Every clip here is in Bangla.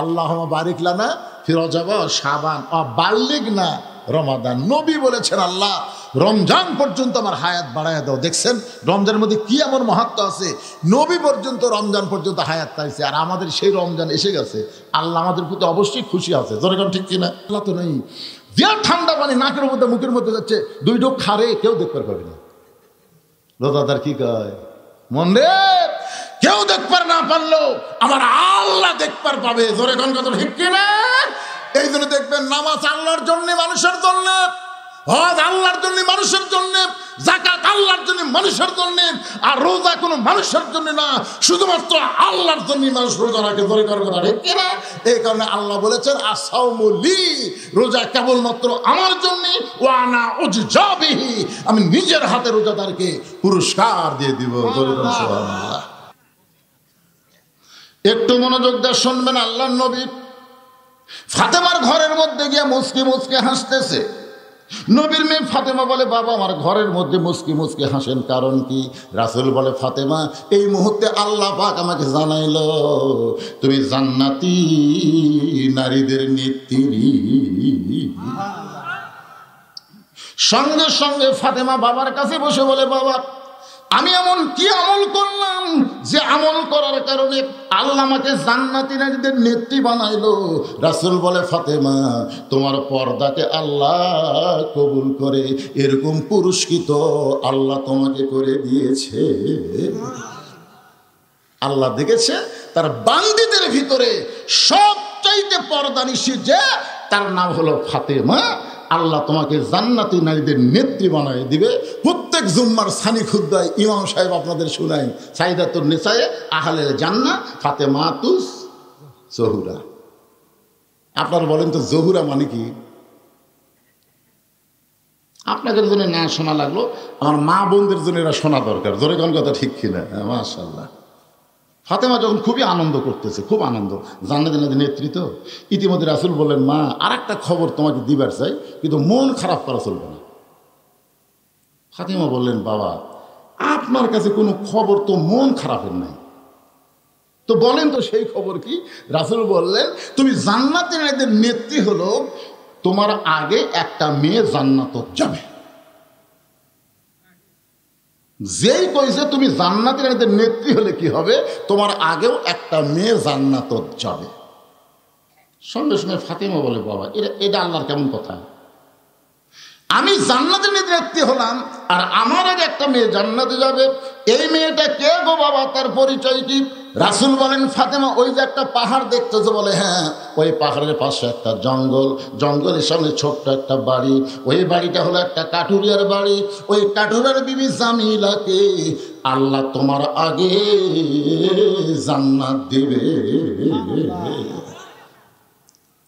আল্লাহুম্মা বারিক লানা ফি রজব ওয়া শাবান ওয়া বাল্লিগনা রমাদান। নবী বলেছেন আল্লাহ রমজান পর্যন্ত আমার হায়াত বাড়ায় দাও। দেখছেন রমজানের মধ্যে কি এমন মাহাত্ম আছে, নবী পর্যন্ত রমজান পর্যন্ত হায়াত পাইছে, আর আমাদের সেই রমজান এসে গেছে। আল্লাহ আমাদের প্রতি অবশ্যই খুশি আছে, যেরকম ঠিক কিনা? আল্লাহ তো নেই যে ঠান্ডা পানি নাকের মধ্যে মুখের মধ্যে যাচ্ছে, দুই ঢোক খারে কেউ দেখতে পাবে না। রোজাদার কি কয়, মন রে কেউ দেখবার না পারলো আমার আল্লাহ দেখবার পাবে, জোরে কোন কথা ঠিক কিনা? এই জন্য দেখবেন নামাজ আল্লাহর জন্য, মানুষের জন্য, হজ আল্লাহর জন্য, মানুষের জন্য, যাকাত আল্লাহর জন্য, মানুষের জন্য, আর রোজা কোনো মানুষের জন্য না, শুধুমাত্র আল্লাহর জন্য মানুষ রোজা রাখে, জোরে কোন কথা ঠিক কিনা? এই কারণে আল্লাহ বলেছেন আস-সাওমু লি, রোজা কেবলমাত্র আমার জন্য, ওয়া আনা উজজা বিহি, আমি নিজের হাতে রোজাদারকে পুরস্কার দিয়ে দিব, জোরে কোন সুবহানাল্লাহ। একটু মনোযোগ দিয়ে শুনবেন, আল্লাহর নবী ফাতেমার ঘরের মধ্যে গিয়ে মুচকি মুচকি হাসতেছে। নবীর মেয়ে ফাতেমা বলে, বাবা আমার ঘরের মধ্যে মুচকি মুচকি হাসেন, কারণ কি? রাসূল বলে, ফাতেমা এই মুহূর্তে আল্লাহ পাক আমাকে জানাইলো তুমি জান্নাতি নারীদের নেত্রী। সঙ্গে সঙ্গে ফাতেমা বাবার কাছে বসে বলে, বাবা আমি এমন কি আমল করলাম যে আমল করার কারণে আল্লাহ আমাকে জান্নাতি নারীদের নেত্রী বানাইলো? রাসূল বলে, ফাতেমা তোমার পর্দাকে আল্লাহ কবুল করে এরকম পুরস্কৃত আল্লাহ তোমাকে করে দিয়েছে। আল্লাহ দেখেছে তার বান্দীদের ভিতরে সবচাইতে পর্দানিশী যে, তার নাম হলো ফাতেমা। আল্লাহ তোমাকে জান্নাতি নারীদের নেত্রী বানায় দিবে। প্রত্যেক জুম্মার সানি খুদ্বায় ইমাম সাহেব আপনাদের শুনাই, সাইদাতুন নিসায়ে আহলেল জান্নাহ ফাতেমাতুস জহুরা। আপনারা বলেন তো জহুরা মানে কি? আপনাদের জন্য না শোনা লাগলো, আমার মা বোনদের জন্য এরা শোনা দরকার, জোরে কোন কথা ঠিক কিনা? মাশাআল্লাহ। ফাতেমা যখন খুবই আনন্দ করতেছে, খুব আনন্দ, জান্নাতি নারীদের নেত্রী তো। ইতিমধ্যে রাসূল বললেন, মা আর একটা খবর তোমাকে দিবার চাই, কিন্তু মন খারাপ করা চলবে না। ফাতেমা বললেন, বাবা আপনার কাছে কোনো খবর তো মন খারাপের নাই, তো বলেন তো সেই খবর কি? রাসূল বললেন, তুমি জান্নাতি নারীদের নেত্রী হলো, তোমার আগে একটা মেয়ে জান্নাতে যাবে। যেই কইছে তুমি জান্নাতি নারীদের নেত্রী হলে কি হবে, তোমার আগেও একটা মেয়ে জান্নাতে যাবে। সঙ্গে সঙ্গে ফাতেমা বলে, বাবা এটা আল্লাহর কেমন কথা? আমি জান্নাতের নেত্রী হলাম আর আমার আগে একটা মেয়ে জান্নাতে যাবে, এই মেয়েটা কে গো বাবা, তার পরিচয় কি? রাসূল বলেন, ফাতেমা ওই যে একটা পাহাড় দেখতেছো? বলে, হ্যাঁ ওই পাহাড়ের পাশে একটা জঙ্গল, জঙ্গলের সামনে ছোট্ট একটা বাড়ি, ওই বাড়িটা হলো একটা কাঠুরিয়ার বাড়ি। ওই কাঠুরিয়ার বিবি জামিলাকে আল্লাহ তোমার আগে জান্নাত দিবে।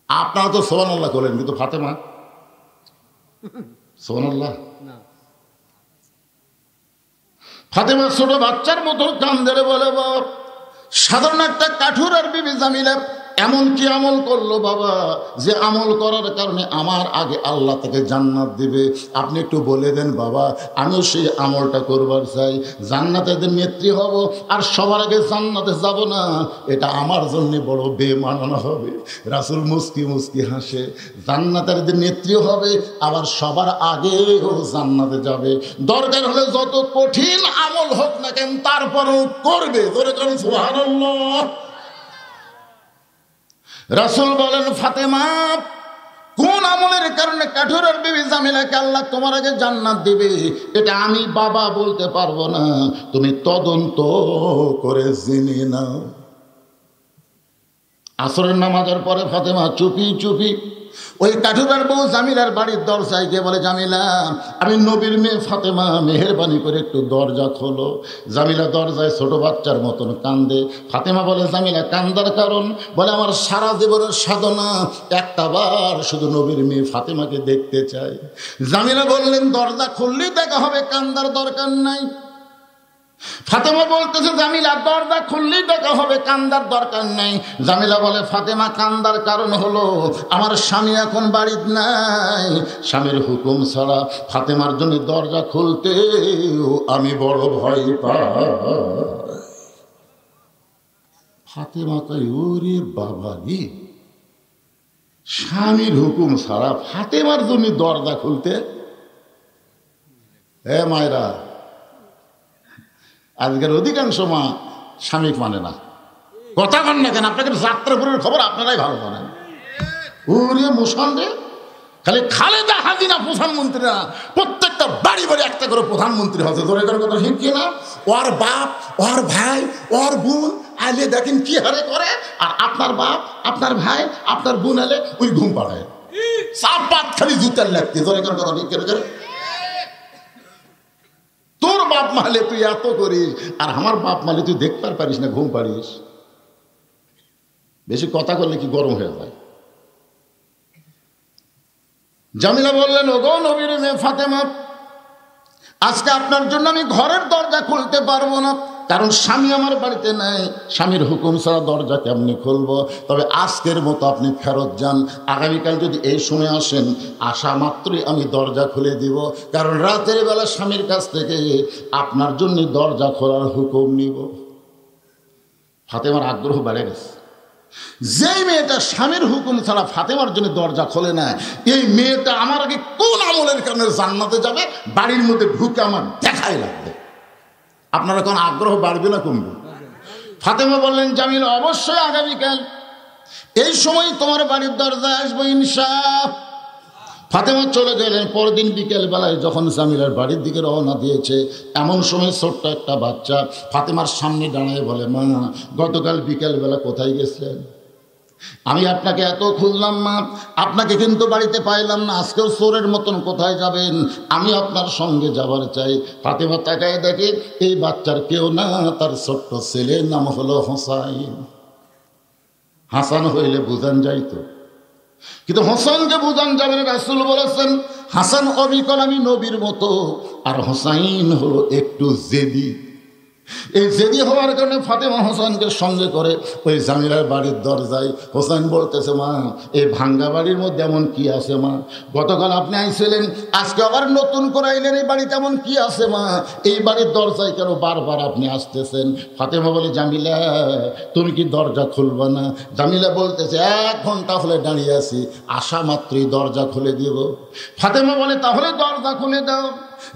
আপনারা তো সুবহানাল্লাহ বলেন, কিন্তু ফাতেমা সুবহানাল্লাহ। ফাতেমা ছোট বাচ্চার মতো কান্দে বলে, বাবা সাধারণ একটা কাঠুরার বিবি জামিলা এমন কি আমল করলো বাবা, যে আমল করার কারণে আমার আগে আল্লাহ তাকে জান্নাত দিবে? আপনি একটু বলে দেন বাবা, আমিও সেই আমলটা করবার চাই, জান্নাতের নেত্রী হব, আর সবার আগে জান্নাতে যাব না, এটা আমার জন্য বড় বেমানানো হবে। রাসূল মুস্কি মুস্কি হাসে, জান্নাতের নেত্রী হবে আবার সবার আগেও জান্নাতে যাবে, দরকার হলে যত কঠিন আমল হোক না কেন তারপরও করবে। জোরে করুন সুবহানাল্লাহ। রাসূল বলেন, ফাতেমা কোন আমলের কারণে কাঠুরের বিবি জামিলাকে আল্লাহ তোমার আগে জান্নাত দিবে এটা আমি বাবা বলতে পারবো না, তুমি তদন্ত করে জেনে নাও। আসরের নামাজের পরে ফাতেমা চুপি চুপি ওই কাঠুরার বউ জামিলার বাড়ির দরজায় গিয়ে বলে, জামিলা আমি নবীর মেয়ে ফাতেমা, মেহেরবানি করে একটু দরজা খোলো। জামিলা দরজায় ছোট বাচ্চার মতন কান্দে। ফাতেমা বলে, জামিলা কান্দার কারণ? বলে, আমার সারা জীবনের সাধনা একটা বার শুধু নবীর মেয়ে ফাতেমাকে দেখতে চাই। জামিলা বললেন, দরজা খুললেই দেখা হবে, কান্দার দরকার নাই। ফাতেমা বলতেছে, জামিলা দরজা খুললেই দেখা হবে, কান্দার দরকার নাই। জামিলা বলে, ফাতেমা কান্দার কারণ হলো আমার স্বামী এখন বাড়িতে নাই, স্বামীর হুকুম ছাড়া ফাতেমার জন্য দরজা খুলতে আমি বড় ভয় পাই। ফাতেমা কই, ওরে বাবা রে, স্বামীর হুকুম ছাড়া ফাতেমার জন্য দরজা খুলতে, মায়েরা আজকের অধিকাংশ মা স্বামী মানে না। কথা কন না কেন? আপনাকে যাত্রাপুরের খবর আপনারাই ভালো জানেন। ওরে মোশানরে, খালি খালেদা হাসিনা প্রধানমন্ত্রীরা প্রত্যেকটা বাড়ি বাড়ি একটা করে প্রধানমন্ত্রী হচ্ছে। ধরে করে কথা ঠিক কিনা? ওর বাপ, ওর ভাই, ওর বোন আলে দেখেন কি হারে করে। আর আপনার বাপ, আপনার ভাই, আপনার বোন আলে ওই ঘুম পাড়ায় চাপ পাত খালি জুতার লাগতে। ধরে করে কথা ঠিক করে? তোর বাপ মালে তুই এত করিস, আর আমার বাপ মালে তুই দেখতে পারিস না, ঘুম পাড়িস। বেশি কথা করলে কি গরম হয়ে যায়? জামিলা বললেন, ওগো নবীর মেয়ে ফাতেমা, আজকে আপনার জন্য আমি ঘরের দরজা খুলতে পারবো না, কারণ স্বামী আমার বাড়িতে নাই। স্বামীর হুকুম ছাড়া দরজা কেমনি খুলবো? তবে আজকের মতো আপনি ফেরত যান। আগামীকাল যদি এই সময় আসেন, আসা মাত্রই আমি দরজা খুলে দিব, কারণ রাতের বেলা স্বামীর কাছ থেকে আপনার জন্য দরজা খোলার হুকুম নিব। ফাতেমার আগ্রহ বেড়ে গেছে। যেই মেয়েটা স্বামীর হুকুম ছাড়া ফাতেমার জন্য দরজা খোলে না, এই মেয়েটা আমার আগে কোন আমলের কারণে জান্নাতে যাবে বাড়ির মধ্যে ঢুকে আমার দেখাই লাগবে। আপনারা কোন আগ্রহ বাড়বে না কমবে? ফাতেমা বললেন, জামিল অবশ্যই আগামীকাল এই সময় তোমার বাড়ির দরজায় আসবো ইনশাআল্লাহ। ফাতেমা চলে গেলেন। পরদিন বিকেল বেলায় যখন জামিলার বাড়ির দিকে রওনা দিয়েছে, এমন সময় ছোট্ট একটা বাচ্চা ফাতেমার সামনে দাঁড়ায় বলে, মা, গতকাল বিকেল বেলা কোথায় গেছিলেন? আমি আপনাকে এত খুঁজলাম মা, আপনাকে কিন্তু বাড়িতে পাইলাম না। আজকেও চোরের মতন কোথায় যাবেন? আমি আপনার সঙ্গে যাবার চাই। ফাতেমা তাকায় দেখে এই বাচ্চার কেউ না, তার ছোট্ট ছেলের নাম হলো হোসাইন। হাসান হইলে বুঝান যাইতো, কিন্তু হোসেনকে বুঝান যাবে না। রাসূল বলেছেন, হাসান অবিকল, আমি নবীর মতো, আর হোসাইন হলো একটু জেদি। এই জেদি হওয়ার কারণে ফাতেমা হোসেনকে সঙ্গে করে ওই জামিলার বাড়ির দরজায়। হোসেন বলতেছে, মা, এই ভাঙ্গা বাড়ির মধ্যে এমন কি আছে মা? গতকাল আপনি আইছিলেন, আজকে আবার নতুন করে আইলেন, এই বাড়িতে এমন কি আছে মা? এই বাড়ির দরজায় কেন বারবার আপনি আসতেছেন? ফাতেমা বলে, জামিলা, তুমি কি দরজা খুলবা না? জামিলা বলতেছে, 1 ঘন্টা হলে দাঁড়িয়ে আছি, আসা মাত্রই দরজা খুলে দিব। ফাতেমা বলে, তাহলে দরজা খুলে দাও।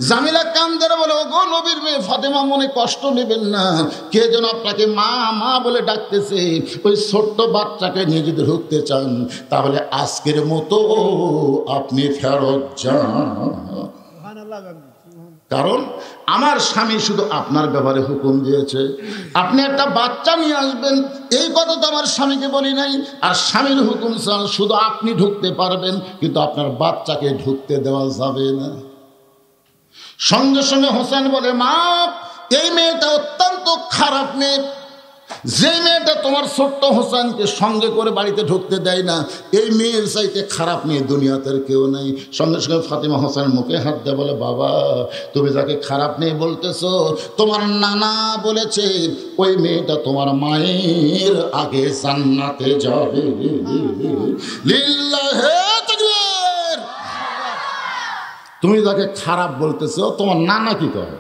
জামিলা কান্দে বলে, ওগো নবীর মেয়ে ফাতেমা, মনে কষ্ট নেবেন না, কে যেন আপনাকে মা মা বলে ডাকতেছে। ওই ছোট্ট বাচ্চাকে নিয়ে যদি ঢুকতে চান, তাহলে আজকের মতো আপনি ফেরত যান, কারণ আমার স্বামী শুধু আপনার ব্যাপারে হুকুম দিয়েছে। আপনি একটা বাচ্চা নিয়ে আসবেন, এই কথা তো আমার স্বামীকে বলি নাই। আর স্বামীর হুকুম ছাড়া শুধু আপনি ঢুকতে পারবেন, কিন্তু আপনার বাচ্চাকে ঢুকতে দেওয়া যাবে না। সঙ্গে সঙ্গে হোসেন বলে, মা, এই মেয়েটা অত্যন্ত খারাপ মেয়ে। যে মেয়েটা তোমার ছোট্ট হোসেনকে সঙ্গে করে বাড়িতে ঢুকতে দেয় না, এই মেয়ের চাইতে খারাপ মেয়ে দুনিয়াতে কেউ নেই। সঙ্গে সঙ্গে ফাতেমা হোসেন মুখে হাত দিয়ে বলে, বাবা, তুমি যাকে খারাপ মেয়ে বলতেছো, তোমার নানা বলেছে ওই মেয়েটা তোমার মায়ের আগে জান্নাতে যাবে। লিল্লাহে তাকবীর। তুমি যাকে খারাপ বলতেছো, তোমার নানা কি করে?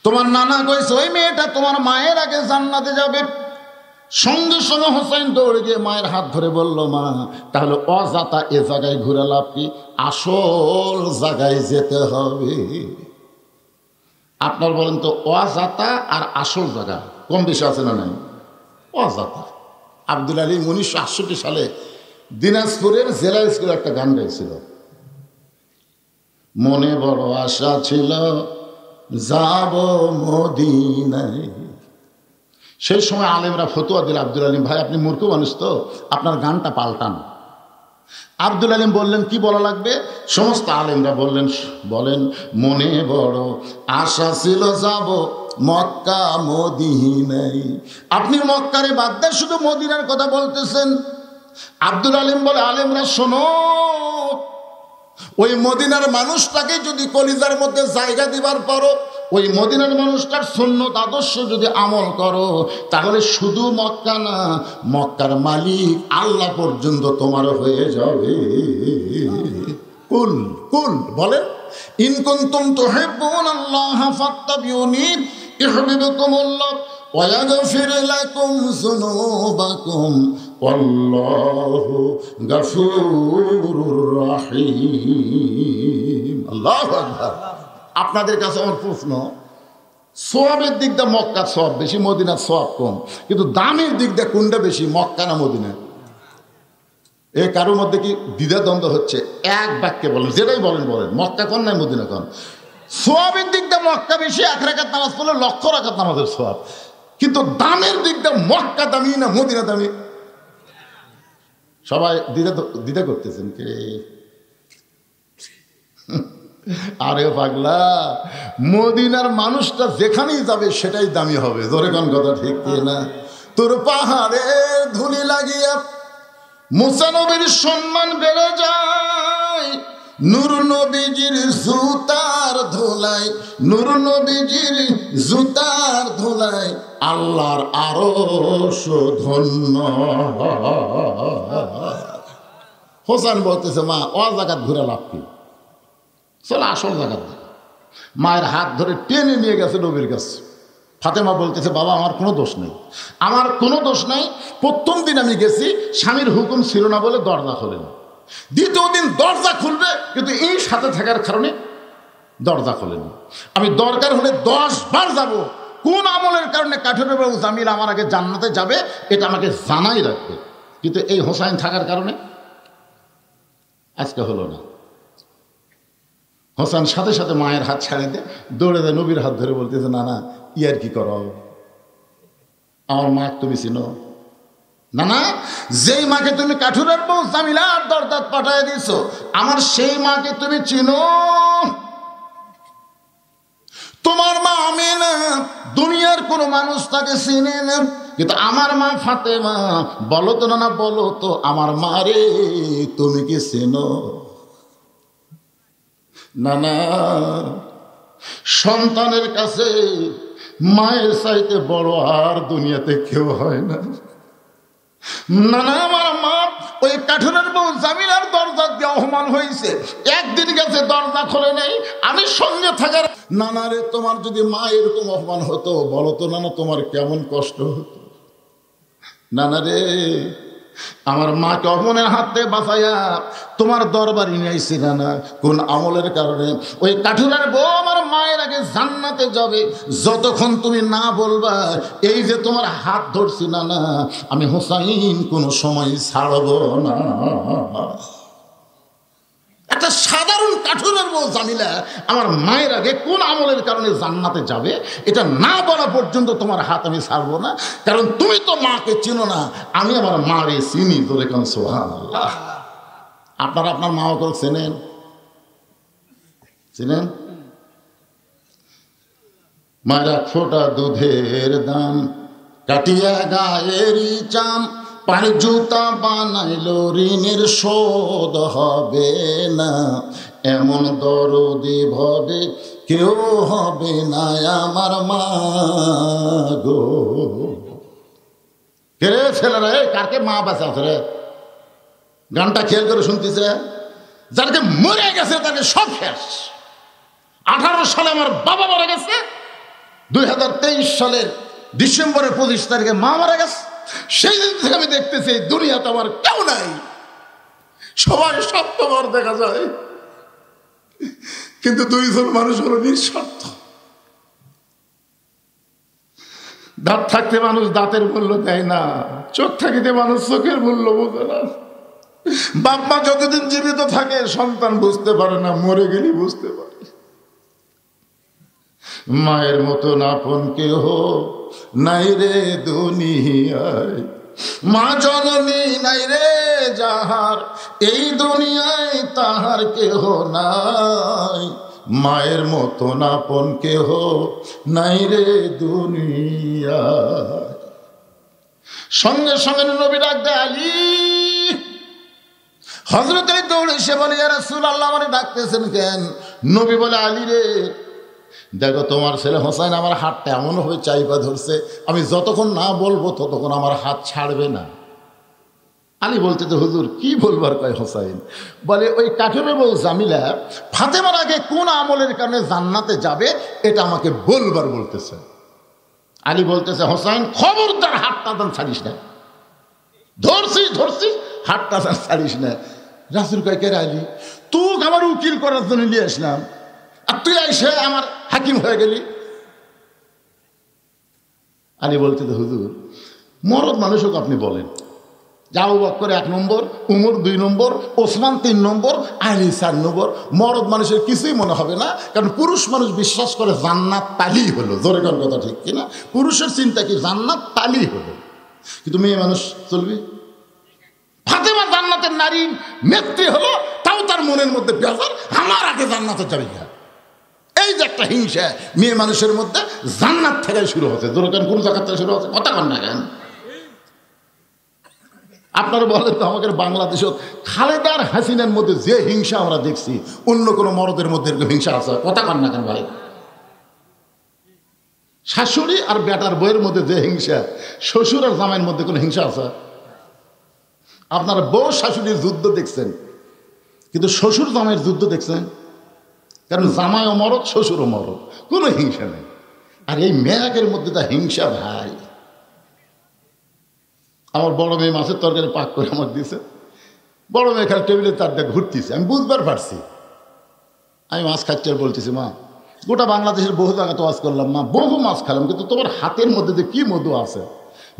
তোমার নানা কইছে ওই মেয়েটা তোমার মায়ের আগে জান্নাতে যাবে। সঙ্গে সঙ্গে হোসেন দৌড়ে গিয়ে মায়ের হাত ধরে বলল, মা, তাহলে অজাতা এ জায়গায় ঘুরে লাভ কি? আসল জায়গায় যেতে হবে। আপনার বলেন তো, অজাতা আর আসল জায়গা কম বেশি আছে না নাই? অজাতা। আব্দুল আলীম 1968 সালে দিনাজপুরের জেলা স্কুলে একটা গান গাইছিল, মনে বড় আশা ছিল যাব মদিনায়। সেই সময় আলেমরা ফতোয়া দিল, আব্দুল আলীম ভাই, আপনি মূর্খ মানুষ তো, আপনার গানটা পাল্টান। আব্দুল আলীম বললেন, কি বলা লাগবে? সমস্ত আলেমরা বলেন মনে বড় আশা ছিল যাব মক্কা মদিনায়। আপনি মক্কারে বাদ দিয়ে শুধু মদিনার কথা বলতেছেন। আব্দুল আলীম বলে, আলেমরা শোনো, ওই মদিনার মানুষটাকে যদি কলিজার মধ্যে জায়গা দিবার পারো, ওই মদিনার মানুষটার সুন্নত আদর্শ যদি আমল করো, তাহলে শুধু মক্কা না, মক্কার মালিক আল্লাহ পর্যন্ত তোমার হয়ে যাবে। কুল কুল বলেন, ইন কুনতুম তুহিব্বুনাল্লাহ ফাত্তাবিউনি ইউহিব্বুকুমুল্লাহ ওয়া ইয়াগফির লাকুম যুনুবাকুম আল্লাহু গফুরুর রহিম। আল্লাহু আকবার। আপনাদের কাছে আমার প্রশ্ন, সোয়াবের দিক দিয়ে মক্কার সোয়াব বেশি, মদিনার সোয়াব কম, কিন্তু দামের দিক দিয়ে কোনটা বেশি, মক্কা না মদিনা? এই কারোর মধ্যে কি দ্বিধাদ্বন্দ্ব হচ্ছে? এক বাক্যে বলেন, যেটাই বলেন বলেন, মক্কা কোন নাই মদিনা কোন? সোয়াবের দিক দিয়ে মক্কা বেশি, 1 রাকাত নামাজ পড়লে 1,00,000 রাকাত নামাজের সোয়াব, কিন্তু দামের দিক দিয়ে মক্কা দামি না মদিনা দামি? সবাই দ্বিধা করতেছেন কে? আরে পাগলা, মদিনার মানুষটা যেখানেই যাবে সেটাই দামি হবে। জোরে কোন কথা ঠিক না? তোর পাহাড়ের ধুলি লাগিয়া মুসা নবীর সম্মান বেড়ে যায়, নূর নবীজির জুতার ধুলাই, নূর নবীজির জুতার ধুলাই আল্লাহর আরশ ধন্য। হোসেন বলতেছে, মা ও জায়গাত ঘুরে লাভ কি, চলো আসল জায়গাত। মায়ের হাত ধরে টেনে নিয়ে গেছে নবীর কাছে। ফাতেমা বলতেছে, বাবা আমার কোনো দোষ নেই, আমার কোনো দোষ নাই। প্রথম দিন আমি গেছি, স্বামীর হুকুম ছিল না বলে দরজা খোলেনি। দ্বিতীয় দিন দরজা খুলবে, কিন্তু এই সাথে থাকার কারণে দরজা খোলেনি। আমি দরকার হলে 10 বার যাব। কোন আমলের কারণে কাঠুরে বাবু জামিল আমার আগে জান্নাতে যাবে এটা আমাকে জানাই রাখবে, কিন্তু এই হোসাইন থাকার কারণে আজকে হলো না। হোসেন সাথে সাথে মায়ের হাত ছাড়ে দিয়ে দৌড়ে দেয়, নবীর হাত ধরে বলতেছে, না না ইয়ার কি করো, আমার মা তুমি চিনো না? না, যেই মাকে তুমি কাঠুরের বউ জামিলার দরদাত পাঠায় দিছো, আমার সেই মাকে তুমি চিনো? তোমার মা আমিনা দুনিয়ার কোনো মানুষ তাকে চিনে না, কিন্তু আমার মা ফাতেমা, বলো তো না, বলো তো আমার মা রে তুমি কি চেনো? না না, সন্তানের কাছে মায়ের চাইতে বড় আর দুনিয়াতে কেউ হয় না। না না, আমার মা ওই কাঠুরের বউ জামিলার দরজা দিয়ে অপমান হয়েছে, একদিন গেছে দরজা খোলে নেই, আমি সঙ্গে থাকার। নানা রে, তোমার যদি মা এরকম অপমান হতো, বলো তো নানা তোমার কেমন কষ্ট হতো? নানা রে, আমার মাকে অপমানের হাত থেকে বাঁচাইয়া তোমার দরবারে নিয়ে আইছি নানা, কোন আমলের কারণে? ওই কাঠুরের বউ আমার মায়ের আগে জান্নাতে যাবে, যতক্ষণ তুমি না বলবা এই যে তোমার হাত ধরছি নানা, আমি হোসাইন কোনো সময় ছাড়ব না। একটা সাধারণ কাঠুরের বউ জামিলা আমার মায়ের আগে কোন আমলের কারণে জান্নাতে যাবে এটা না বলা পর্যন্ত তোমার হাত আমি ছাড়বো না, কারণ তুমি তো মাকে চিনো না, আমি আমার মারে চিনি। তোরে কোন সুবহানাল্লাহ। আপনারা আপনার মা করে চেনেন? চিনেন? মায়েরা ফোটা দুধের দাম কাটিয়া গায়েরই চাম, পানি জুতা বানাইল ঋণের শোধ হবে না, এমন দরদি ভবে কেউ হবে না আমার মা গো। কে রে ছেলেরা, কাকে মা বাঁচাছে রে? গানটা খেয়াল করে শুনতেছে? যাকে মরে গেছে তাকে সব শেষ। 18 সালে আমার বাবা মারা গেছে, 2023 সালের ডিসেম্বরের 25 তারিখে মা মারা গেছে। সেই দিন থেকে আমি দেখতেছি দুনিয়াতে আমার কেউ নাই, সবাই স্বার্থপর দেখা যায়, কিন্তু 2 জন মানুষ হলো নিঃস্বার্থ। দাঁত থাকতে মানুষ দাঁতের মূল্য দেয় না, চোখ থাকিতে মানুষ চোখের মূল্য বোঝে না। বাপ মা যতদিন জীবিত থাকে সন্তান বুঝতে পারে না, মরে গেলে বুঝতে পারে। মায়ের মতন আপন কেহ নাই রে দুনিয়ায়, মা জননী নাই রে যাহার, এই দুনিয়ায় তাহার কেহ নাই। মায়ের মতন আপন কেহ নাই রে দুনিয়ায়। সঙ্গে সঙ্গে নবী ডাক দেয়, আলী। হযরত আলী দৌড়ে এসে বলে, ইয়া রাসূলুল্লাহ আমারে ডাকতেছেন কেন? নবী বলে, আলী রে দেখো তোমার ছেলে হোসাইন আমার হাতটা এমনভাবে চাইপা ধরছে, আমি যতক্ষণ না বলবো ততক্ষণ আমার হাত ছাড়বে না। আলী বলতে তো হুজুর কি বলবার কয় হোসাইন? বলে ওই কাঠুরের বউ জামিলা ফাতেমার আগে কোন আমলের কারণে জান্নাতে যাবে এটা আমাকে বলবার বলতেছে। আলী বলতেছে, হোসাইন খবরদার হাতটা দান ছাড়িস না, ধরছি ধরছি, হাতটা ছাড়িস না। রাসূল কয় কে আইলি? তুই আমার উকিল করার জন্য নিয়ে আসলাম, আর তুই আইসে আমার হাকিম হয়ে গেলি। আলী বলতে তো হুজুর, মরদ মানুষ হোক আপনি বলেন, আবু বকর 1 নম্বর, উমর 2 নম্বর, ওসমান 3 নম্বর, আলী 4 নম্বর। মরদ মানুষের কিছুই মনে হবে না, কারণ পুরুষ মানুষ বিশ্বাস করে জান্নাত তালি হলো। জোরে কোন কথা ঠিক কিনা? পুরুষের চিন্তা কি জান্নাত তালি হলো, কিন্তু মেয়ে মানুষ চলবে। ফাতেমা জান্নাতের নারী নেত্রী হলো, তাও তার মনের মধ্যে বেজার, আমার আগে জান্নাতে যাবে। এই যে একটা হিংসা মেয়ে মানুষের মধ্যে জান্নাত থেকে শুরু হচ্ছে। জোরে কোন কোন জায়গা থেকে শুরু হচ্ছে, কথা কন না কেন? আপনারা বলেন তো, আমাদের বাংলাদেশে খালেদা আর হাসিনার মধ্যে যে হিংসা আমরা দেখছি, অন্য কোনো মরদের মধ্যে এরকম হিংসা আছে? কথা কন না কেন ভাই? শাশুড়ি আর বেটার বইয়ের মধ্যে যে হিংসা, শ্বশুর আর জামাইয়ের মধ্যে কোনো হিংসা আছে? আপনারা বউ শাশুড়ির যুদ্ধ দেখছেন, কিন্তু শ্বশুর জামাইয়ের যুদ্ধ দেখছেন? কারণ জামাইও মরদ, শ্বশুরও মরদ, কোনো হিংসা নেই। আর এই মেয়াকের মধ্যে তা হিংসা ভাই। আমার বড় মেয়ে মাছের তরকারি পাক করে আমার দিয়েছে, বড় মেয়ে খালি টেবিলের তার দিয়ে ঘুরতেছে, আমি বুঝবার পারছি। আমি মাছ খাচ্ছি আর বলতেছি, মা গোটা বাংলাদেশের বহু জায়গা তো ওয়াজ করলাম, মা বহু মাছ খেলাম, কিন্তু তোমার হাতের মধ্যে যে কি মধু আছে।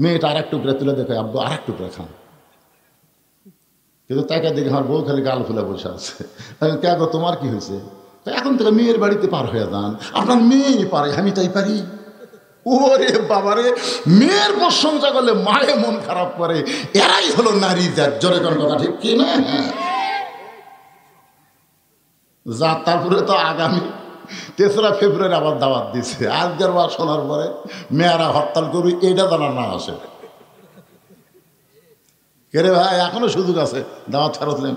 মেয়েটা আর এক টুকরা তুলে দেখে, আব্বু আর এক টুকরা খান। কিন্তু তাকে দেখে আমার বউ খালি গাল ফুলে বসে আছে। কে গো, তোমার কি হয়েছে? এখন থেকে মেয়ের বাড়িতে পার হয়ে যান, আপনার মেয়েই পারে, আমি তাই পারি। ওরে বাবারে, মেয়ের প্রশংসা করলে মায়ে মন খারাপ করে। এরাই হলো নারী জাত। জোরে কোন কথা ঠিক কি না? যা, তারপরে তো আগামী 3রা ফেব্রুয়ারি আবার দাওয়াত দিছে। আজকের বার শোনার পরে মেয়েরা হরতাল করবি, এইটা জানা না আসে। কে রে ভাই, এখনো সুযোগ আছে, দাওয়াত ফেরত নেন।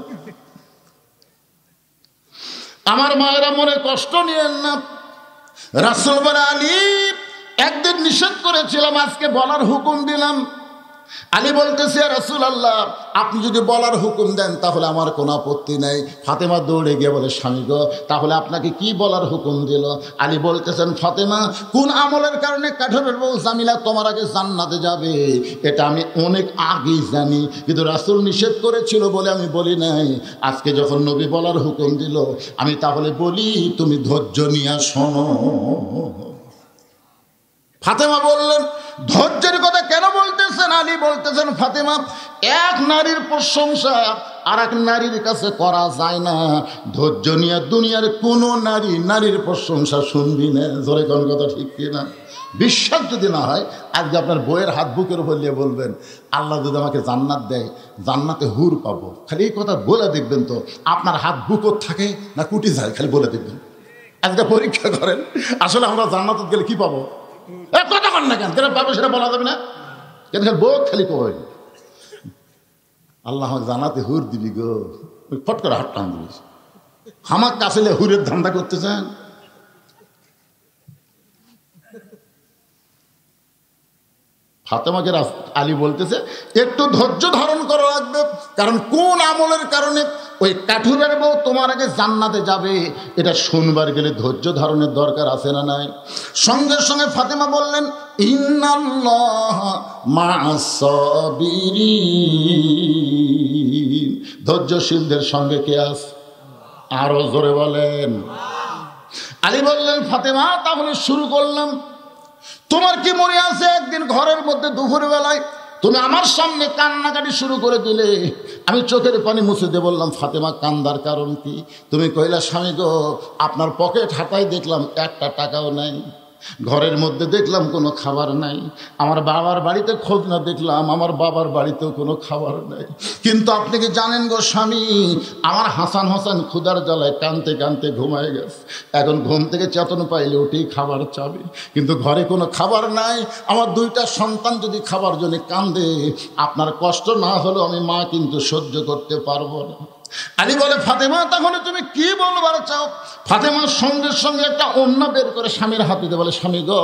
আমার মায়েরা মনে কষ্ট নিয়েন না। রাসূল বলে, আলী একদিন নিষেধ করেছিলাম, আজকে বলার হুকুম দিলাম। আলী বলতেছে, রাসূলুল্লাহ আপনি যদি বলার হুকুম দেন তাহলে আমার কোনো আপত্তি নেই। ফাতেমা দৌড়ে গিয়ে বলে, স্বামী গো, তাহলে আপনাকে কি বলার হুকুম দিল? আলী বলতেছেন, ফাতেমা কোন আমলের কারণে কাঠের বউ জামিলা তোমার আগে জান্নাতে যাবে এটা আমি অনেক আগেই জানি, কিন্তু রাসূল নিষেধ করেছিল বলে আমি বলি নাই। আজকে যখন নবী বলার হুকুম দিল, আমি তাহলে বলি, তুমি ধৈর্য নিয়ে শোনো। ফাতেমা বললেন, ধৈর্যের কথা কেন বলতেছেন? আলী বলতেছেন, ফাতেমা এক নারীর প্রশংসা আর এক নারীর কাছে করা যায় না। ধৈর্য নিয়ে দুনিয়ার কোনো নারীর প্রশংসা শুনবি না। জোরে কোন কথা ঠিক কিনা? বিশ্বাস যদি না হয়, আজকে আপনার বইয়ের হাত বুকের উপর নিয়ে বলবেন, আল্লাহ যদি আমাকে জান্নাত দেয়, জান্নাতে হুর পাবো। খালি এই কথা বলে দেখবেন তো, আপনার হাত বুকর থাকে না কুটি যায়, খালি বলে দেখবেন। আজকে পরীক্ষা করেন, আসলে আমরা জান্নাতে গেলে কি পাবো? কথা কন না কেন? যেটা পাবো সেটা বলা যাবে না কেন? বোধ খালি কই, আল্লাহ আমাকে জানাতে হুর দিবি গো, ফট করে হাত টান দিবি। আমার কাছে হুরের ধান্দা করতে চান? ফাতেমাকে আলী বলতেছে, একটু ধৈর্য ধারণ করা লাগবে, কারণ কোন আমলের কারণে ওই কাঠুরের বউ তোমার আগে জান্নাতে যাবে এটা শুনবার গেলে ধৈর্য ধারণের দরকার আছে না নাই? সঙ্গে সঙ্গে ফাতেমা বললেন, ইন্নাল্লাহ মা'আস সাবিরিন, ধৈর্যশীলদের সঙ্গে কে আছে? আরো জোরে বলেন। আলী বললেন, ফাতেমা তাহলে শুরু করলাম। তোমার কি মনে আছে, একদিন ঘরের মধ্যে দুপুর বেলায় তুমি আমার সামনে কান্নাকাটি শুরু করে দিলে, আমি চোখের পানি মুছে দিয়ে বললাম, ফাতেমা কান্দার কারণ কি? তুমি কইলা, স্বামী গো, আপনার পকেট হাতায় দেখলাম একটা টাকাও নাই, ঘরের মধ্যে দেখলাম কোনো খাবার নাই, আমার বাবার বাড়িতে খোঁজ না দেখলাম আমার বাবার বাড়িতেও কোনো খাবার নাই, কিন্তু আপনি কি জানেন গো স্বামী, আমার হাসান হাসান ক্ষুধার জ্বালায় কানতে কানতে ঘুমায় গেছে, এখন ঘুম থেকে চেতন পাইলে ওঠেই খাবার চাবে, কিন্তু ঘরে কোনো খাবার নাই, আমার 2টা সন্তান যদি খাবার জন্য কান্দে, আপনার কষ্ট না হলেও আমি মা কিন্তু সহ্য করতে পারবো না। আলী বলে, ফাতেমা তাহলে তুমি কি বলবার চাও? ফাতেমার সঙ্গে সঙ্গে একটা ওড়না বের করে স্বামীর হাতে দিয়ে বলে, স্বামী গো,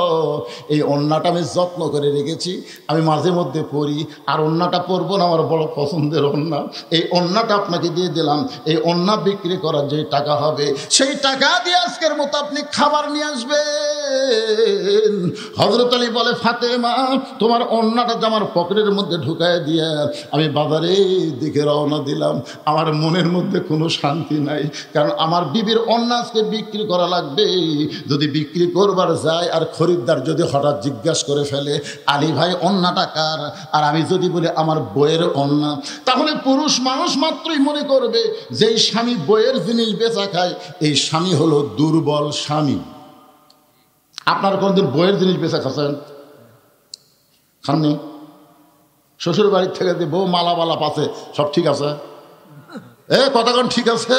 এই ওড়নাটা আমি যত্ন করে রেখেছি, আমি মাঝে মধ্যে পরি, আর ওড়নাটা পরবো না, আমার বড় পছন্দের ওড়না, এই ওড়নাটা আপনাকে দিয়ে দিলাম। এই ওড়না বিক্রি করার যে টাকা হবে, সেই টাকা দিয়ে আজকের মতো আপনি খাবার নিয়ে আসবেন। হযরত আলী বলে, ফাতেমা তোমার ওড়নাটা আমার পকেটের মধ্যে ঢুকায় দিয়ে আমি বাজারের দিকে রওনা দিলাম। আমার মনের মধ্যে কোনো শান্তি নাই, কারণ আমার বিবির ওড়না আজকে বিক্রি করা লাগবে। যদি বিক্রি করবার যায় আর খরিদ্দার যদি হঠাৎ জিজ্ঞাসা করে ফেলে, আলী ভাই ওড়নাটা কার, আর আমি যদি বলি আমার বইয়ের ওড়না, তাহলে পুরুষ মানুষ মাত্রই মনে করবে যে এই স্বামী বইয়ের জিনিস বেচা খায়, এই স্বামী হলো দুর্বল স্বামী। আপনার কোনদিন বইয়ের জিনিস বেচা খাচ্ছেন? খাননি? শ্বশুর বাড়ির থেকে যে বউ মালা পাচ্ছে, সব ঠিক আছে? কতক্ষণ ঠিক আছে?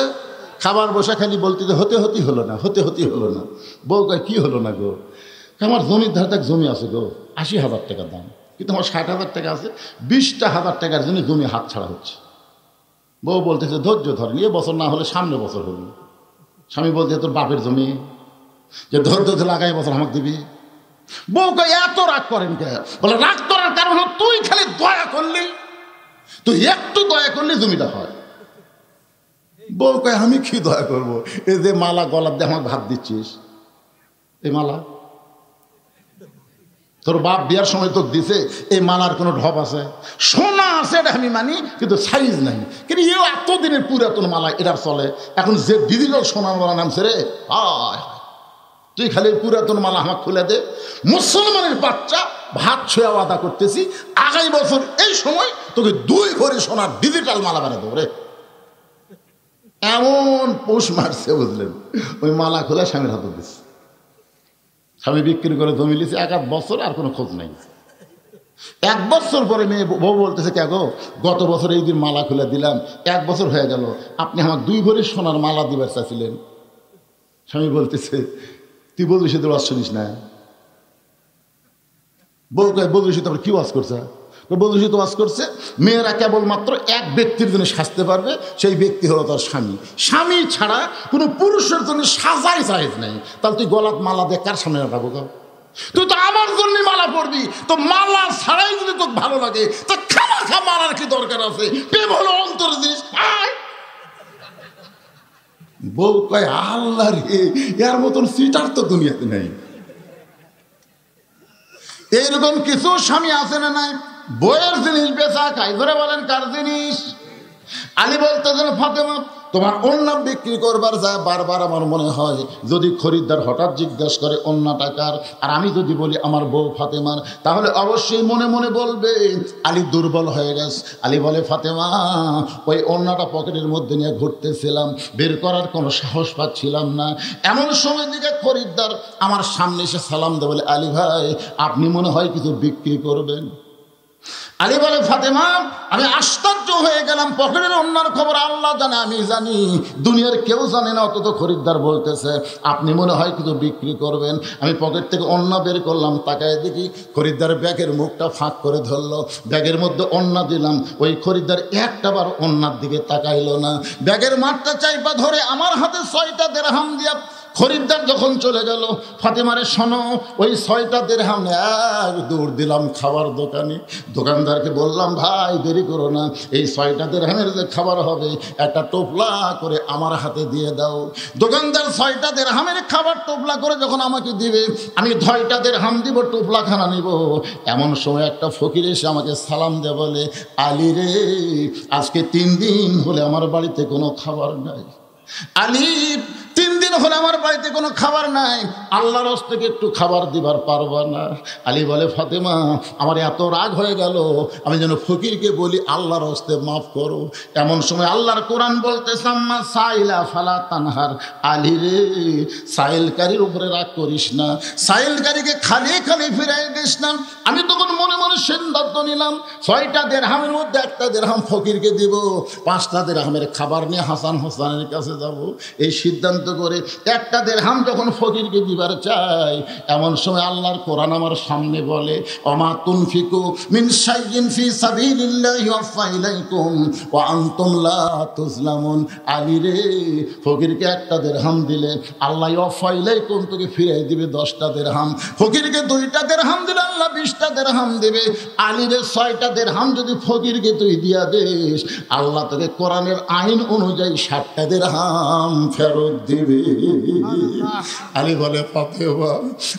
খাবার বসে খালি বলতে যে হতে হলো না, হতে হলো না। বউ কয়, কি হলো না গো? আমার জমির ধারে এক জমি আছে গো, ৮০,০০০ টাকা দাম, কিন্তু আমার ৬০,০০০ টাকা আছে, ২০,০০০ টাকার জন্য জমি হাত ছাড়া হচ্ছে। বউ বলতেছে, ধৈর্য ধরেন, এ বছর না হলে সামনে বছর হবে। স্বামী বলতে, তোর বাপের জমি, যে ধৈর্য ধরে আগামী বছর আমাকে দিবি। বউ কয়, এত রাগ করেন কে? বলে, রাগ করার কারণ হলো তুই খালি দয়া করলি, তুই একটু দয়া করলি জমিটা হয়। বউ কয়, আমি কি দয়া করবো? এই যে মালা গলার দিয়ে আমাকে ভাত দিচ্ছিস, এই মালা তোর বাপ বিয়ার সময় তোকে দিছে, এই মালার কোনো ঢপ আছে? সোনা আছে এটা আমি মানি, কিন্তু সাইজ নাই। কিন্তু এও এতদিনের পুরাতন মালা, এটার চলে। এখন যে ডিজিটাল সোনার মালা নামছে রে, তুই খালি পুরাতন মালা আমাকে খুলে দে। মুসলমানের বাচ্চা ভাত ছুঁয়া আদা করতেছি, আগামী বছর এই সময় তোকে 2 ভরি সোনার ডিজিটাল মালা বানিয়ে দেবো রে। এমন পোষ মারছে, বুঝলেন? ওই মালা খোলা স্বামীর হাতে দিচ্ছে। স্বামী বিক্রি করে জমি লিছে 1 বছর, আর কোনো খোঁজ নাই। 1 বছর পরে মেয়ে বউ বলতেছে, কে গো, গত বছর এই দিন মালা খুলে দিলাম, 1 বছর হয়ে গেল, আপনি আমাকে 2 ভরি সোনার মালা দিবার চাইছিলেন। স্বামী বলতেছে, তুই বলবি তো ওয়াজ শুনিস না? বউ কয়, বলবি তো কি ওয়াজ করছে? বলছি তো ওয়াজ করছে, মেয়েরা কেবলমাত্র এক ব্যক্তির জন্য সাজতে পারবে, সেই ব্যক্তি হলো তার স্বামী। স্বামী ছাড়া কোনো পুরুষের জন্য সাজাই সাইজ নাই। তাহলে তুই গলাত মালা দিয়ে কার সামনে রাখবো? তুই তো আমার জন্য মালা পরবি, তো মালা ছাড়াই যদি তোকে ভালো লাগে, তো খামাখা মালার কি দরকার আছে? প্রেম হলো অন্তরের জিনিস। বউ কয়, আল্লাহ রে, এর মতন সিটার তো দুনিয়াতে নেই। এইরকম কিছু স্বামী আছে না নাই, বইয়ের জিনিস বেচা খাই। ধরে বলেন, কার জিনিস? আলী বলতেছেন, ফাতেমা তোমার ওড়না বিক্রি করবার যায় বারবার আমার মনে হয়, যদি খরিদ্দার হঠাৎ জিজ্ঞাসা করে ওড়না টাকার, আর আমি যদি বলি আমার বউ ফাতেমার, তাহলে অবশ্যই মনে মনে বলবে আলী দুর্বল হয়ে গেছে। আলী বলে, ফাতেমা ওই ওড়নাটা পকেটের মধ্যে নিয়ে ঘুরতেছিলাম, বের করার কোনো সাহস পাচ্ছিলাম না। এমন সময় দিকে খরিদ্দার আমার সামনে এসে সালাম দেয়, বলে, আলী ভাই আপনি মনে হয় কিছু বিক্রি করবেন। আলী বলে, ফাতেমা আমি আশ্চর্য হয়ে গেলাম, পকেটের ওড়নার খবর আল্লাহ জানে, আমি জানি, দুনিয়ার কেউ জানে না। অথচ খরিদ্দার বলতেছে আপনি মনে হয় কিছু বিক্রি করবেন। আমি পকেট থেকে ওড়না বের করলাম, তাকায় দেখি খরিদ্দার ব্যাগের মুখটা ফাঁক করে ধরলো, ব্যাগের মধ্যে ওড়না দিলাম। ওই খরিদ্দার একটাবার ওড়নার দিকে তাকাইলো না, ব্যাগের মাঠটা চাইপা ধরে আমার হাতে 6টা দিরহাম দিয়া খরিদ্দার যখন চলে গেল, ফাতেমারে শোনো, ওই 6টা দিরহাম দৌড় দিলাম খাবার দোকানে। দোকানদারকে বললাম, ভাই দেরি করো না, এই 6টা দিরহামের যে খাবার হবে একটা টোপলা করে আমার হাতে দিয়ে দাও। দোকানদার 6টা দিরহামের খাবার টোপলা করে যখন আমাকে দিবে, আমি 6টা দিরহাম দিব, টোপলাখানা নিব। এমন সময় একটা ফকির এসে আমাকে সালাম দেয়, বলে, আলী রে, আজকে 3 দিন হলে আমার বাড়িতে কোনো খাবার নাই। আলী 3 দিন হলে আমার বাড়িতে কোনো খাবার নাই, আল্লাহর হস্তে একটু খাবার দিবার পারবা না? আলী বলে, ফাতেমা আমার এত রাগ হয়ে গেল, আমি যেন ফকিরকে বলি আল্লাহর হস্তে মাফ করো। এমন সময় আল্লাহর কোরআন বলতেছে, আম্মা সাইলা ফালা তানহার, আলী রে সাইলকারীর উপরে রাগ করিস না, সাইলকারীকে খালি খালি ফিরাই দিস না। আমি তখন মনে মনে সিদ্ধান্ত নিলাম, 6টা দিরহামের মধ্যে একটা দিরহাম ফকিরকে দিব, 5টা দিরহামের খাবার নিয়ে হাসান হোসেনের কাছে যাব। এই সিদ্ধান্ত করে একটা দিরহাম যখন ফকিরকে দিবার চাই, এমন সময় আল্লাহর কোরআন আমার সামনে বলে, ওমা তুনফিকু মিন শাইইন ফি সাবিলিল্লাহি ওয়াফা ইলাইকুম ওয়া আনতুম লা তুজলামুন। আলী রে, ফকিরকে একটা দিরহাম দিলে আল্লাহ ওয়াফা ইলাইকুম তোকে ফিরাই দিবে 10টা দিরহাম। ফকিরকে 2টা দিরহাম দিলে আল্লাহ 20টা দিরহাম দেবে। আলী রে, 6টা দিরহাম যদি ফকিরকে তুই দিয়া দিস, আল্লাহ তোকে কোরআনের আইন অনুযায়ী 60টা দিরহাম ফেরত দিবে। আলী বলে, ফাতেমা,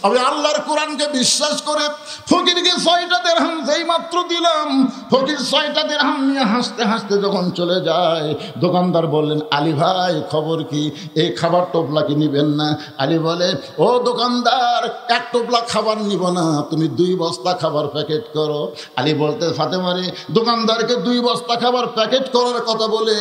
আমি আল্লাহর কোরআনকে বিশ্বাস করে ফকিরকে 6টা দিরহাম যেই মাত্র দিলাম, ফকির 6টা দিরহাম নিয়ে হাসতে হাসতে যখন চলে যায়, দোকানদার বললেন, আলী ভাই খবর কি, এই খাবার টোপলা কি নিবেন না? আলী বলে, ও দোকানদার, 1 টোপলা খাবার নিব না, তুমি 2 বস্তা খাবার প্যাকেট করো। আলী বলতে, ফাতেমা রে, দোকানদারকে 2 বস্তা খাবার প্যাকেট করার কথা বলে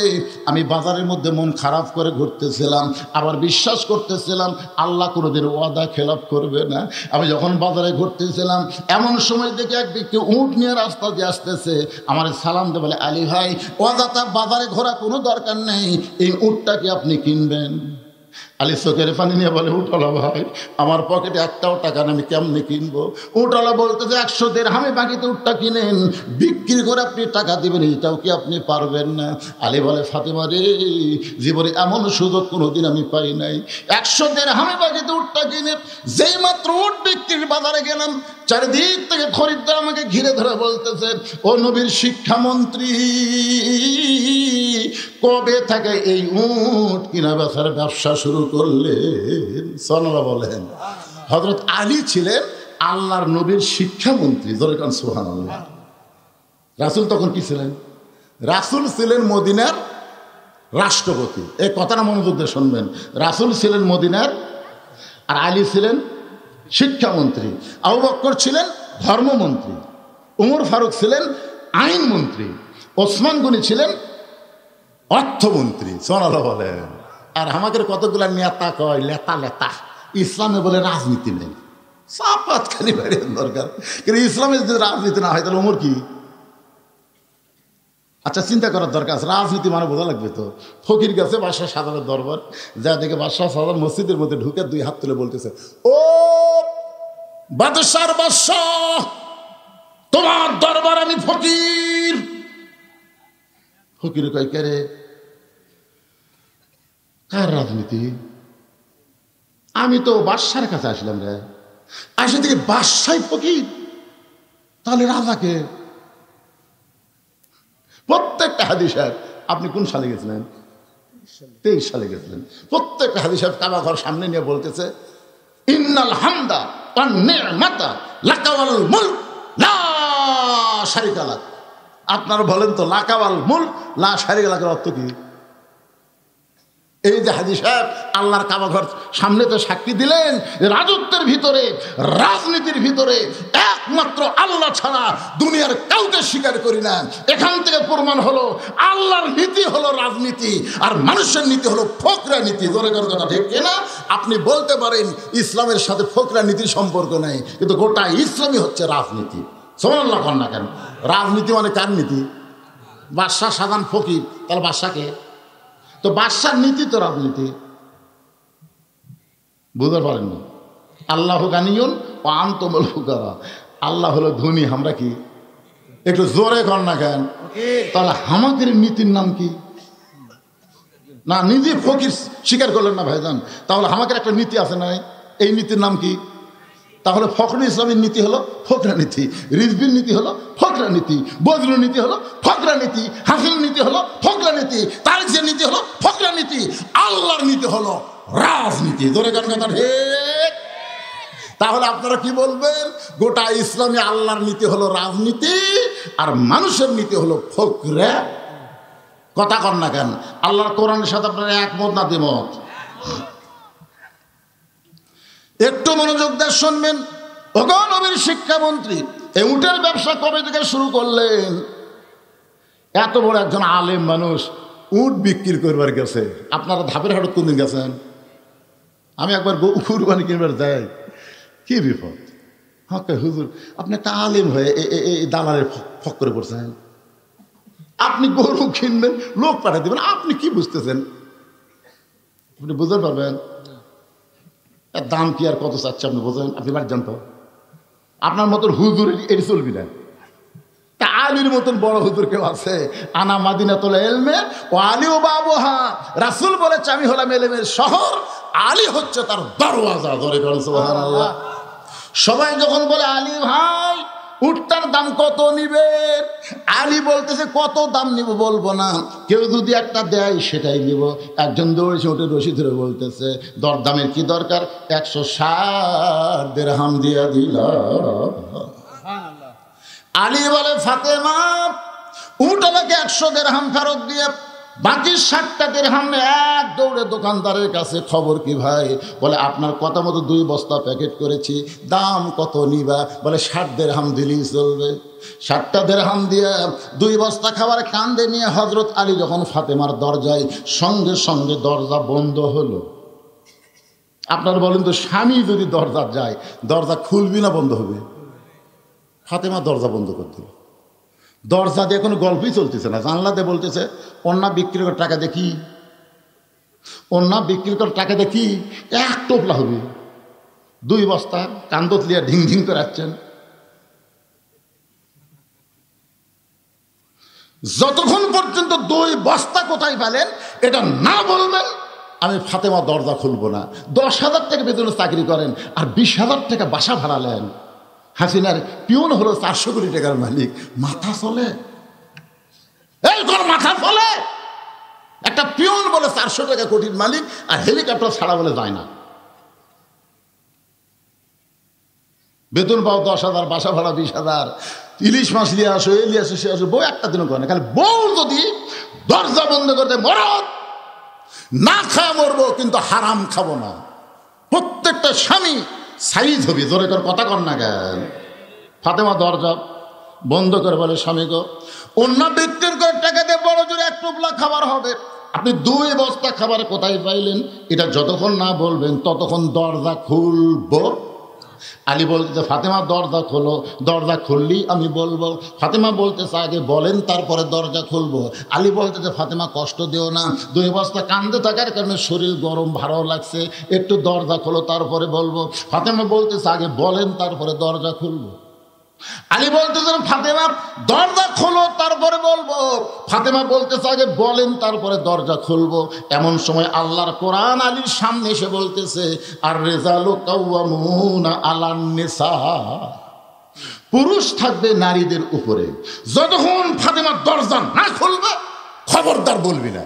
আমি বাজারের মধ্যে মন খারাপ করে ঘুরতেছিলাম, আবার বিশ্বাস করতেছিলাম আল্লাহ কোনোদিন ওয়াদা খেলাপ করবে না। আমি যখন বাজারে ঘুরতেছিলাম, এমন সময় দেখে এক ব্যক্তি উট নিয়ে রাস্তা দিয়ে আসতেছে, আমার সালাম দিয়ে বলে, আলী ভাই, ওয়াদাটা বাজারে ঘোরা কোনো দরকার নেই, এই উটটা কি আপনি কিনবেন? আলী চোখের পানি নিয়ে বলে, উঠলা ভাই, আমার পকেটে একটাও টাকা না, আমি কেমনি কিনবো? উঠলা বলতেছে, 100 দিরহামে বাকিতে উটটা কিনেন, বিক্রি করে আপনি টাকা দিবেন, এটাও কি আপনি পারবেন না? আলী বলে, ফাতেমা রে, জীবনে এমন সুযোগ কোনোদিন আমি পাই নাই। 100 দিরহামে বাকিতে উটটা কিনে যেই মাত্র উট বিক্রির বাজারে গেলাম, চারিদিক থেকে খরিদ্দার আমাকে ঘিরে ধরে বলতেছে, ও নবীর শিক্ষামন্ত্রী, কবে থেকে এই উট কিনা বেচার ব্যবসা শুরু করলেন? সুবহানাল্লাহ বলেন। হযরত আলী ছিলেন আল্লাহর নবীর শিক্ষামন্ত্রী। জোরে কান সুবহানাল্লাহ। রাসূল তখন কি ছিলেন? রাসূল ছিলেন মদিনার রাষ্ট্রপতি। এই কথাটা মনোযোগ দিয়ে শুনবেন। রাসূল ছিলেন মদিনার, আর আলী ছিলেন শিক্ষামন্ত্রী। আবু বকর ছিলেন ধর্মমন্ত্রী, উমর ফারুক ছিলেন আইনমন্ত্রী, ওসমান গনি ছিলেন অর্থমন্ত্রী। সুবহানাল্লাহ বলেন। আর আমাদের কতগুলা নেতা কয় লেতা লেতা, ইসলামে বলে রাজনীতি নেই। সাপাত খালি বাইরে দরকার, কিন্তু ইসলামে যদি রাজনীতি না হয় তাহলে উমর কি? আচ্ছা, চিন্তা করার দরকার আছে। রাজনীতি মানে বোঝা লাগবে তো। ফকির গেছে বাদশাহ সাজানের দরবার, যা দেখে বাদশাহ সাজান মসজিদের মধ্যে ঢুকে 2 হাত তুলে বলতেছে, ও বাদশার বাদশাহ, তোমার দরবার আমি ফকির। ফকির কয়, কে রে? কার রাজনীতি? আমি তো বাদশার কাছে আসলাম রে। আসে থেকে বাদশাই ফকির, তাহলে রাজাকে? প্রত্যেকটা হাদিস সাহেব, আপনি কোন সালে গেছিলেন? 23 সালে গেছিলেন। প্রত্যেকটা হাদিস সাহেব কাবা ঘর সামনে নিয়ে বলতেছে, ইন্নাল হামদা ওয়ান নি'মাতা লাকা ওয়াল মুলক লা শারিকা লাক। আপনারা বলেন তো, লাকা ওয়াল মুলক লা শারিকা লাকের অর্থ কি? এই যে হাজী সাহেব আল্লাহর কাবা ঘর সামনে তো সাক্ষী দিলেন, রাজত্বের ভিতরে, রাজনীতির ভিতরে একমাত্র আল্লাহ ছাড়া দুনিয়ার কাউকে স্বীকার করি না। এখান থেকে প্রমাণ হলো আল্লাহর নীতি হলো রাজনীতি, আর মানুষের নীতি হলো ফকরা নীতি। জোরে করে কথা ঠিক কিনা? আপনি বলতে পারেন ইসলামের সাথে ফকরা নীতির সম্পর্ক নেই, কিন্তু গোটা ইসলামই হচ্ছে রাজনীতি। সুবহানাল্লাহ কন না কেন? রাজনীতি মানে কার নীতি? বাদশাহ সাধারণ ফকির, তাহলে বাদশাকে? তো বাদশার নীতি তো রাজনীতি। বুঝতে পারেননি? আল্লাহ গানিয়ুন ও আনতুমুল ফুকারা। আল্লাহ হলো ধনী, আমরা কি? একটু জোরে কর না কেন? তাহলে আমাদের নীতির নাম কি? না, নিজে ফকির স্বীকার করলেন না ভাইজান, তাহলে আমাদের একটা নীতি আছে না? এই নীতির নাম কি? তাহলে ফখরুল ইসলামের নীতি হলো ফকরা নীতি, রিজভির নীতি হলো ফকরা নীতি, বজরুল নীতি হলো ফকরা নীতি, হাসিন নীতি হলো ফকরা নীতি, তারিখের নীতি হলো ফকরা নীতি, আল্লাহর নীতি হলো রাজনীতি। ধরে গান কথা ঠিক? তাহলে আপনারা কি বলবেন? গোটা ইসলামে আল্লাহর নীতি হলো রাজনীতি, আর মানুষের নীতি হলো ফকরা। কথা কন না কেন? আল্লাহর কোরআনের সাথে আপনারা একমত না দ্বিমত? একটু মনোযোগ দিয়ে শুনবেন। ওগো নবীর শিক্ষামন্ত্রী, এই উটের ব্যবসা কবে থেকে শুরু করলেন? এত বড় একজন আলেম মানুষ উট বিক্রি করবার গেছে। আপনারা ধাপের হাটত কোনদিন গেছেন? আমি একবার কুরবানি কিনবার যাই, কি বিপদ। হ্যাঁ হুজুর, আপনি একটা আলেম হয়ে এই দালালের ফক করে পড়ছেন। আপনি গরু কিনবেন, লোক পাঠিয়ে দেবেন, আপনি কি বুঝতেছেন? আপনি বুঝতে পারবেন এর দাম কি আর কত চাচ্ছে আপনি বোঝেন? আপনি বাড়ি জান তো আপনার মতন হুজুর এটি চলবি না। তা আলীর মতন বড় হুজুর কেউ আছে? আনা মাদিনাতুল ইলমে ও আলী ও বাবুহা, রাসূল বলেছে আমি হলাম ইলমের শহর, আলী হচ্ছে তার দরওয়াজা। ধরে করেন সুবহানাল্লাহ। সবাই যখন বলে আলী ভাই উটটার দাম কত নিবেন, আলী বলতেছে কত দাম নিব বলবো না, কেউ যদি একটা দেয় সেটাই নিব। একজন দৌড়েছে উঠে রশি ধরে বলতেছে দরদামের কি দরকার, 160 দিরহাম দিয়া দিলাম। আলী বলে ফাতেমা উট আমাকে 100 দিরহাম ফেরত দিয়ে বাকি 60টা দিরহাম এক দৌড়ে দোকানদারের কাছে। খবর কি ভাই? বলে আপনার কথা মতো 2 বস্তা প্যাকেট করেছি, দাম কত নিবা? বলে 60 দিরহাম দিলেই চলবে। 60টা দিরহাম দিয়ে 2 বস্তা খাবার কান্দে নিয়ে হযরত আলী যখন ফাতেমার দরজায়, সঙ্গে সঙ্গে দরজা বন্ধ হলো। আপনারা বলেন তো স্বামী যদি দরজা যায় দরজা খুলবি না বন্ধ হবে? ফাতেমা দরজা বন্ধ করে দিল। দরজা দিয়ে কোনো গল্পই চলতেছে না, জানলাতে বলতেছে অন্যা বিক্রি করে টাকা দেখি, অন্যা বিক্রি করে টাকা দেখি, 1 টোপলা হবে। 2 বস্তা কান্দত লিয়া ঢিং ঢিং করে আসছেন। যতক্ষণ পর্যন্ত 2 বস্তা কোথায় পেলেন এটা না বলবেন আমি ফাতেমা দরজা খুলবো না। 10,000 টাকা বেতনে চাকরি করেন আর 20,000 টাকা বাসা ভাড়া নেন। হাসিনার পিওন হলো 400 কোটি টাকার মালিক। মাথা চলে? এই তোর মাথা চলে? একটা পিওন বলে 400 টাকা কোটির মালিক আর হেলিকপ্টার ছাড়া বলে যায় না। বেতন পাও 10,000, বাসা ভাড়া 20,000, ইলিশ মাছ নিয়ে আসো, এ নিয়ে আসো, সে আসো, বউ একটা দিনও করে না। খালি বউ যদি দরজা বন্ধ করতে মরদ না খায় মরবো কিন্তু হারাম খাবো না। প্রত্যেকটা স্বামী সাইজ হবে। জোরে কর কথা কর না কেন? ফাতেমা দরজা বন্ধ করে বলে স্বামী গো অন্য বিক্রির করে টাকা দিয়ে বড় জোরে 1 টোপলা খাবার হবে, আপনি 2 বস্তা খাবার কোথায় পাইলেন এটা যতক্ষণ না বলবেন ততক্ষণ দরজা খুলবো। আলী বলতেছে ফাতেমা দরজা খোলো। দরজা খুললেই আমি বলবো। ফাতেমা বলতেছে আগে বলেন তারপরে দরজা খুলবো। আলী বলতেছে ফাতেমা কষ্ট দিও না, 2 বস্তা কান্দে থাকার কারণে শরীর গরম ভাড়াও লাগছে, একটু দরজা খোলো তারপরে বলবো। ফাতেমা বলতেছে আগে বলেন তারপরে দরজা খুলবো। আলী বলতেছেন ফাতেমা দরজা খোলো তারপরে বলবো। ফাতেমা বলতেছে আগে বলেন তারপরে দরজা খুলবো। এমন সময় আল্লাহর কোরআন আলীর সামনে এসে বলতেছে আর রিজালু কাওয়ামুনা আলান নিসা, পুরুষ থাকবে নারীদের উপরে। যতক্ষণ ফাতেমা দরজা না খুলবে খবরদার বলবি না।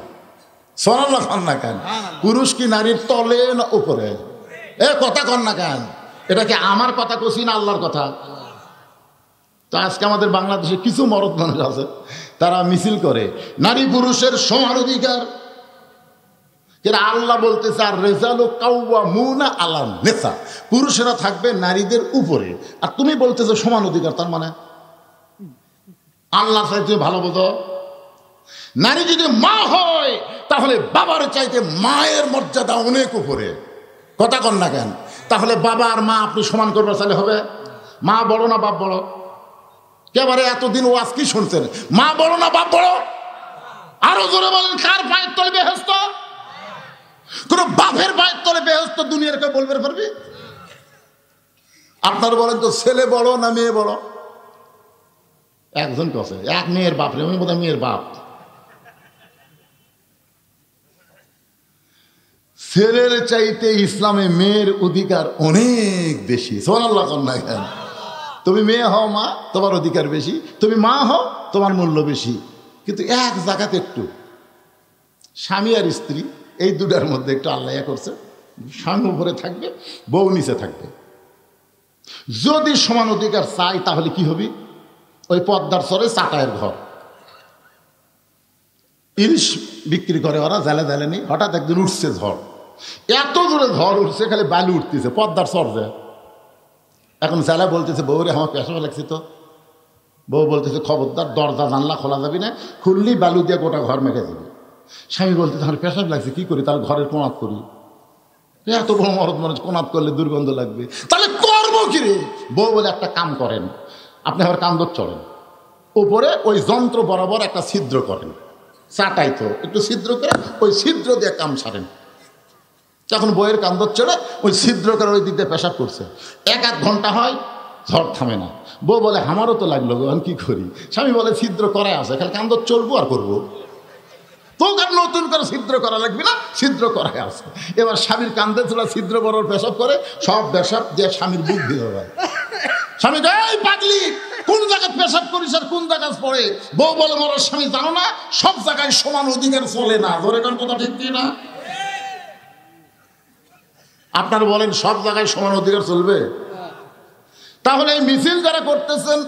সুবহানাল্লাহ খান না কেন? পুরুষ কি নারীর তলে না উপরে? এ কথা কন না কেন? এটা কি আমার কথা কছি না আল্লাহর কথা? তো আজকে আমাদের বাংলাদেশে কিছু মরদ মানুষ আছে তারা মিছিল করে নারী পুরুষের সমান অধিকার। আল্লাহ বলতেছে আর রিজালু কাওয়ামুনা আলান নিসা, পুরুষেরা থাকবে নারীদের উপরে, আর তুমি বলতেছো সমান অধিকার। তার মানে আল্লাহ চাইতে ভালো বোঝো। নারী যদি মা হয় তাহলে বাবার চাইতে মায়ের মর্যাদা অনেক উপরে। কথা কন না কেন? তাহলে বাবা আর মা আপনি সমান করবে চাইলে হবে? মা বড় না বাপ বড়? একেবারে এতদিন ওয়াজ কি শুনছেন? মা বড় না বাপ বড়? আরো জোরে বলেন কার পায়ের তলে বেহেশত? কোন বাপের পায়ের তলে বেহেশত দুনিয়ার কেউ বলবে পারবি? আপনার বলেন তো ছেলে বড় না মেয়ে বড়? একজন কছে এক মেয়ের বাপ রে, আমি বোধহয় মেয়ের বাপ। ছেলের চাইতে ইসলামে মেয়ের অধিকার অনেক বেশি। সুবহানাল্লাহ না কেন? তুমি মেয়ে হও মা, তোমার অধিকার বেশি। তুমি মা হও, তোমার মূল্য বেশি। কিন্তু এক জায়গাতে একটু স্বামী আর স্ত্রী এই দুটার মধ্যে একটু আল্লাহ করছে, স্বামী উপরে থাকবে, বউ নিচে থাকবে। যদি সমান অধিকার চাই তাহলে কি হবে? ওই পদ্মার চরে চাটায়ের ঘর, ইলিশ বিক্রি করে ওরা, জালে জালে নেই। হঠাৎ একদিন উঠছে ঝড়, এত জোরে ঝড় উঠছে, খালি বালু উঠতেছে পদ্মার চর যায়। এখন জালা বলতেছে বউ রে আমার পেশা লাগছে তো। বউ বলতেছে খবরদার দরজা জানলা খোলা যাবি না, খুললি বালু দিয়ে গোটা ঘর মেখে যাবে। স্বামী বলতেছে আমার পেশাব লাগছে, কি করি? তাহলে ঘরের কোনাত করি। এত বড় মরদ মানুষ কোনাত করলে দুর্গন্ধ লাগবে, তাহলে করবো কি রে? বউ বলে একটা কাম করেন, আপনি আবার কান্দর চড়েন, উপরে ওই যন্ত্র বরাবর একটা ছিদ্র করেন, চাটাই তো একটু ছিদ্র করে ওই ছিদ্র দিয়ে কাম সারেন। তখন বইয়ের কান্দর চড়ে ওই ছিদ্র করে ওই দিক দিয়ে পেশাব করছে, 1-1 ঘন্টা হয়, ঝড় থামে না। বউ বলে আমারও তো লাগলো গো, আমি কি করি? স্বামী বলে ছিদ্র করাই আছে, খালি কান্দর চলবো আর করবো, তো আর নতুন করে ছিদ্র করা লাগবে না, ছিদ্র করাই আছে। এবার স্বামীর কান্দে তোলা ছিদ্র বড় পেশাব করে, সব পেশাব দিয়ে স্বামীর বুক ভিজে যায়। স্বামী এই পাগলি কোন জায়গায় পেশাব করিস আর কোন জায়গায় পড়ে? বউ বলে মরার স্বামী জানো না, সব জায়গায় সমান অধিকার চলে না। ধরে কোন কথা ঠিক কি না? আপনারা বলেন সব জায়গায় সমান অধিকার চলবে? তাহলে এই মিছিল যারা করতেছেন,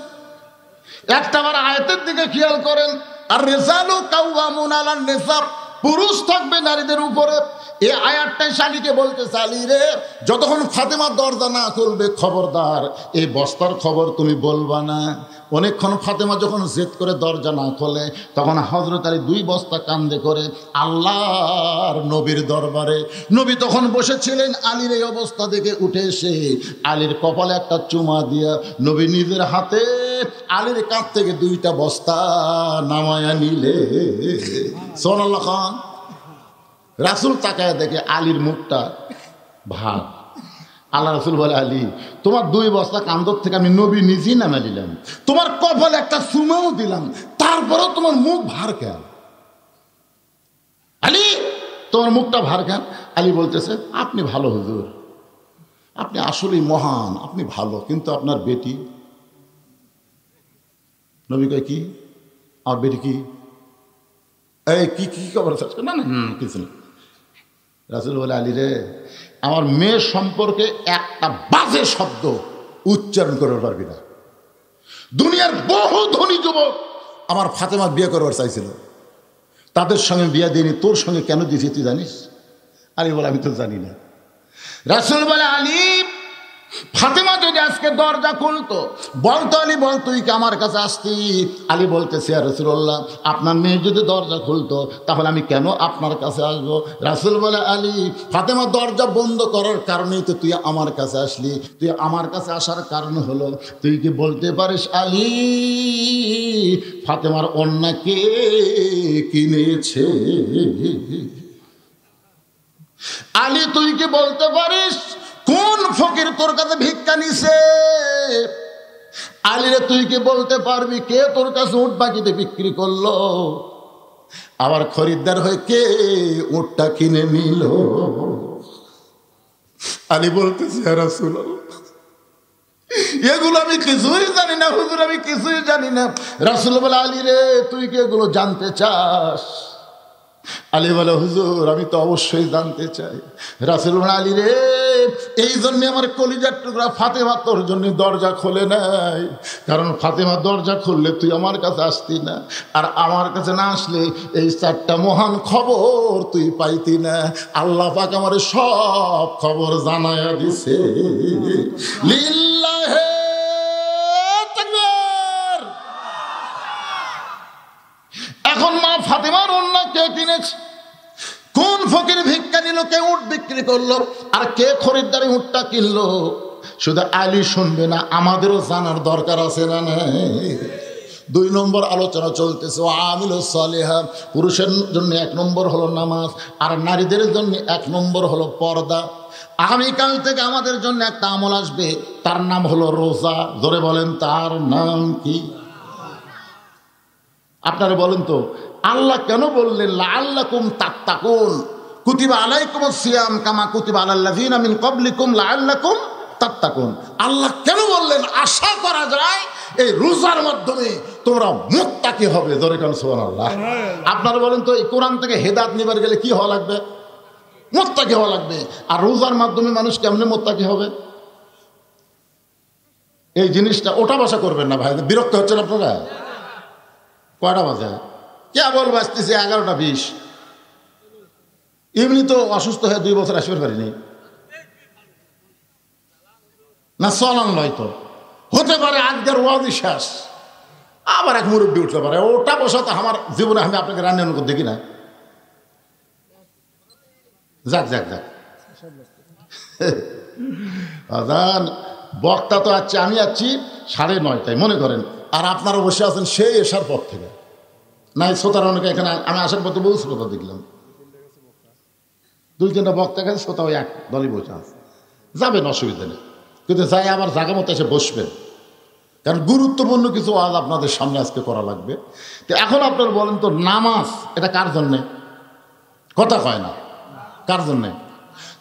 একটাবার আয়াতের দিকে খেয়াল করেন, আর রিজালু কাওয়ামুন আলান নিসা, পুরুষ থাকবে নারীদের উপরে। এই আয়াতটাই শালীকে বলতে, শালী রে, যতক্ষণ ফাতেমা দরজা না খুলবে খবরদার এই বস্তার খবর তুমি বলবা না। অনেকক্ষণ ফাতেমা যখন জেদ করে দরজা না খোলে, তখন হযরত আলী 2 বস্তা কান্দে করে আল্লাহর নবীর দরবারে। নবী তখন বসেছিলেন, আলীর এই অবস্থা দেখে উঠে এসে আলীর কপালে একটা চুমা দিয়া নবী নিজের হাতে আলীর কাঁধ থেকে 2টা বস্তা নামায়া নিলে। সুবহানাল্লাহ খান। রাসূল তাকায় দেখে আলীর মুখটা ভার। আল্লাহ রাসূল বলে, আলী তোমার 2 বস্তা কান্দর থেকে আমি নবী নিজেই নামা দিলাম, তোমার কপালে একটা চুমাও দিলাম, তারপরেও তোমার মুখ ভার কেন? আলী তোমার মুখটা ভার কেন? আলী বলতেছে, আপনি ভালো হুজুর, আপনি আসলেই মহান, আপনি ভালো, কিন্তু আপনার বেটি। নবী কয়, কি আমার বেটি? কি এই কি কি খবর? না না কিছু না। রাসূল বলে, আলী রে, আমার মেয়ের সম্পর্কে একটা বাজে শব্দ উচ্চারণ করতে পারবি না। দুনিয়ার বহু ধনী যুবক আমার ফাতেমা বিয়ে করবার চাইছিল, তাদের সঙ্গে বিয়ে দিইনি, তোর সঙ্গে কেন দিয়েছি তুই জানিস? আলী বলে, আমি তো জানি না। রাসূল বলে, আলী ফাতেমা যদি আজকে দরজা খুলতো, বলতো আলী বল তুই কি আমার কাছে আসতি? আলী বলতেছে, ইয়া রাসূলুল্লাহ, আপনার মেয়ে যদি দরজা খুলতো তাহলে আমি কেন আপনার কাছে আসবো? রাসূল বলে, আলী ফাতেমা দরজা বন্ধ করার কারণেই তো তুই আমার কাছে আসলি, তুই আমার কাছে আসার কারণ হলো তুই কি বলতে পারিস আলী ফাতেমার ওড়না কে কিনেছে? আলী তুই কি বলতে পারিস কোন ফকির তোর কাছে ভিক্ষা নিছে? আলীরে তুই কি বলতে পারবি কে তোর কাছে উট বাকিতে বিক্রি করলো? আবার খরিদ্দার হয়ে কে উটটা কিনে নিল? আলী বলতেছে, ইয়া রাসূলুল্লাহ, এগুলো আমি কিছুই জানি না হুজুর, আমি কিছুই জানি না। রাসূল বলে, আলী রে তুই কি এগুলো জানতে চাস? আলী বলে, হুজুর আমি তো অবশ্যই জানতে চাই। রাসূল বলে, আলী রে এই জন্য আমার কলিজার টুকরা ফাতেমা তোর জন্য দরজা খোলে নাই, কারণ ফাতেমা দরজা খুললে তুই আমার কাছে আসতি না, আর আমার কাছে না আসলে এই 4টা মহান খবর তুই পাইতি না। আল্লাহ পাক আমার সব খবর জানায়া দিছে। লিল্লাহে তাকবীর। এখন মা ফাতেমার ওড়না কে কিনেছে? কোন ফকির ভিক্ষা নিল? কে উট বিক্রি করলো? আর কে খরিদ্দারি উটটা কিনলো? শুধু আলী শুনবে না, আমাদেরও জানার দরকার আছে না? নাই? 2 নম্বর আলোচনা চলতেছে, আমিলুস সালিহা। পুরুষের জন্য 1 নম্বর হলো নামাজ, আর নারীদের জন্য 1 নম্বর হলো পর্দা। আগামীকাল থেকে আমাদের জন্য একটা আমল আসবে, তার নাম হলো রোজা। জোরে বলেন, তার নাম কি? আপনারা বলেন তো, আল্লাহ কেন বললেন লাআল্লাকুম তাত্তাকুন? কুতিবা আলাইকুমুস সিয়াম কামা কুতিবা আলাল লাযিনা মিন ক্বাবলিকুম লাআল্লাকুম তাত্তাকুন। আল্লাহ কেন বললেন? আশা করা যায় এই রোজার মাধ্যমে তোমরা মুত্তাকি হবে। জোরে কোন সুবহানাল্লাহ। আপনারা বলেন তো, এই কোরআন থেকে হেদায়েত নিবার গেলে কি হওয়া লাগবে? মুত্তাকি হওয়া লাগবে। আর রোজার মাধ্যমে মানুষ কেমনে মুত্তাকি হবে? এই জিনিসটা ওটা বাসা করবেন না ভাই, বিরক্ত হচ্ছেন আপনারা? কয়টা বাজে? কেবল বাজতেছে 11টা 20। এমনি তো অসুস্থ হয়ে 2 বছর আসতে পারিনি না, চলান নয় তো হতে পারে আজকের ওয়াজি শেষ, আবার এক মুরব্বী উঠতে পারে। ওটা বসা তো আমার জীবনে আমি আপনাকে রান্না করে দেখি না। যাক যাক যাক, আজান বক্তা তো আছে, আমি আছি 9:30 মনে করেন, আর আপনারা বসে আছেন সেই এসার পর থেকে। নাই শ্রোতার অনেকে এখানে আমি আসার পথে বহু শ্রোতা দেখলাম। 2-3টা বক্তা গেছে, শ্রোতাও এক দলই বসে আছে, যাবেন অসুবিধা নেই, কিন্তু যাই আবার জায়গা মতো এসে বসবেন, কারণ গুরুত্বপূর্ণ কিছু ওয়াজ আপনাদের সামনে আজকে করা লাগবে। তো এখন আপনারা বলেন তো, নামাজ এটা কার জন্যে? কথা কয় না, কার জন্যে?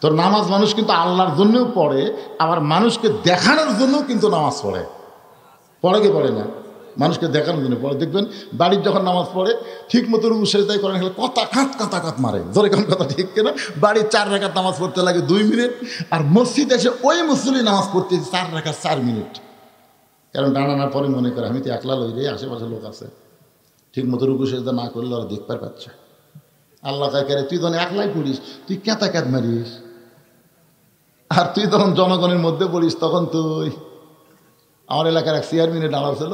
তো নামাজ মানুষ কিন্তু আল্লাহর জন্যও পড়ে, আবার মানুষকে দেখানোর জন্যও কিন্তু নামাজ পড়ে। পড়ে কি পড়ে না? মানুষকে দেখানোর জন্য পড়ে। দেখবেন বাড়ির যখন নামাজ পড়ে ঠিক মতো রুকু সেজদাই করেন, কথা কাত মারে, জোরে কোন কথা ঠিক কিনা? বাড়ির 4 রাকাত নামাজ পড়তে লাগে 2 মিনিট, আর মসজিদে এসে ওই মুসল্লি নামাজ পড়তে 4 রাকাত 4 মিনিট। কারণ ডানানোর পরে মনে করে আমি তো একলা লই রে, আশেপাশে লোক আছে, ঠিক মতো রুকু সেজদা না করলে ওরা দেখতে পাচ্ছে। আল্লাহ কাকে তুই যখন একলাই পড়িস তুই ক্যাত মারিস, আর তুই তখন জনগণের মধ্যে পড়িস, তখন তুই আমার এলাকার এক চেয়ারম্যানের নামাজ ছিল,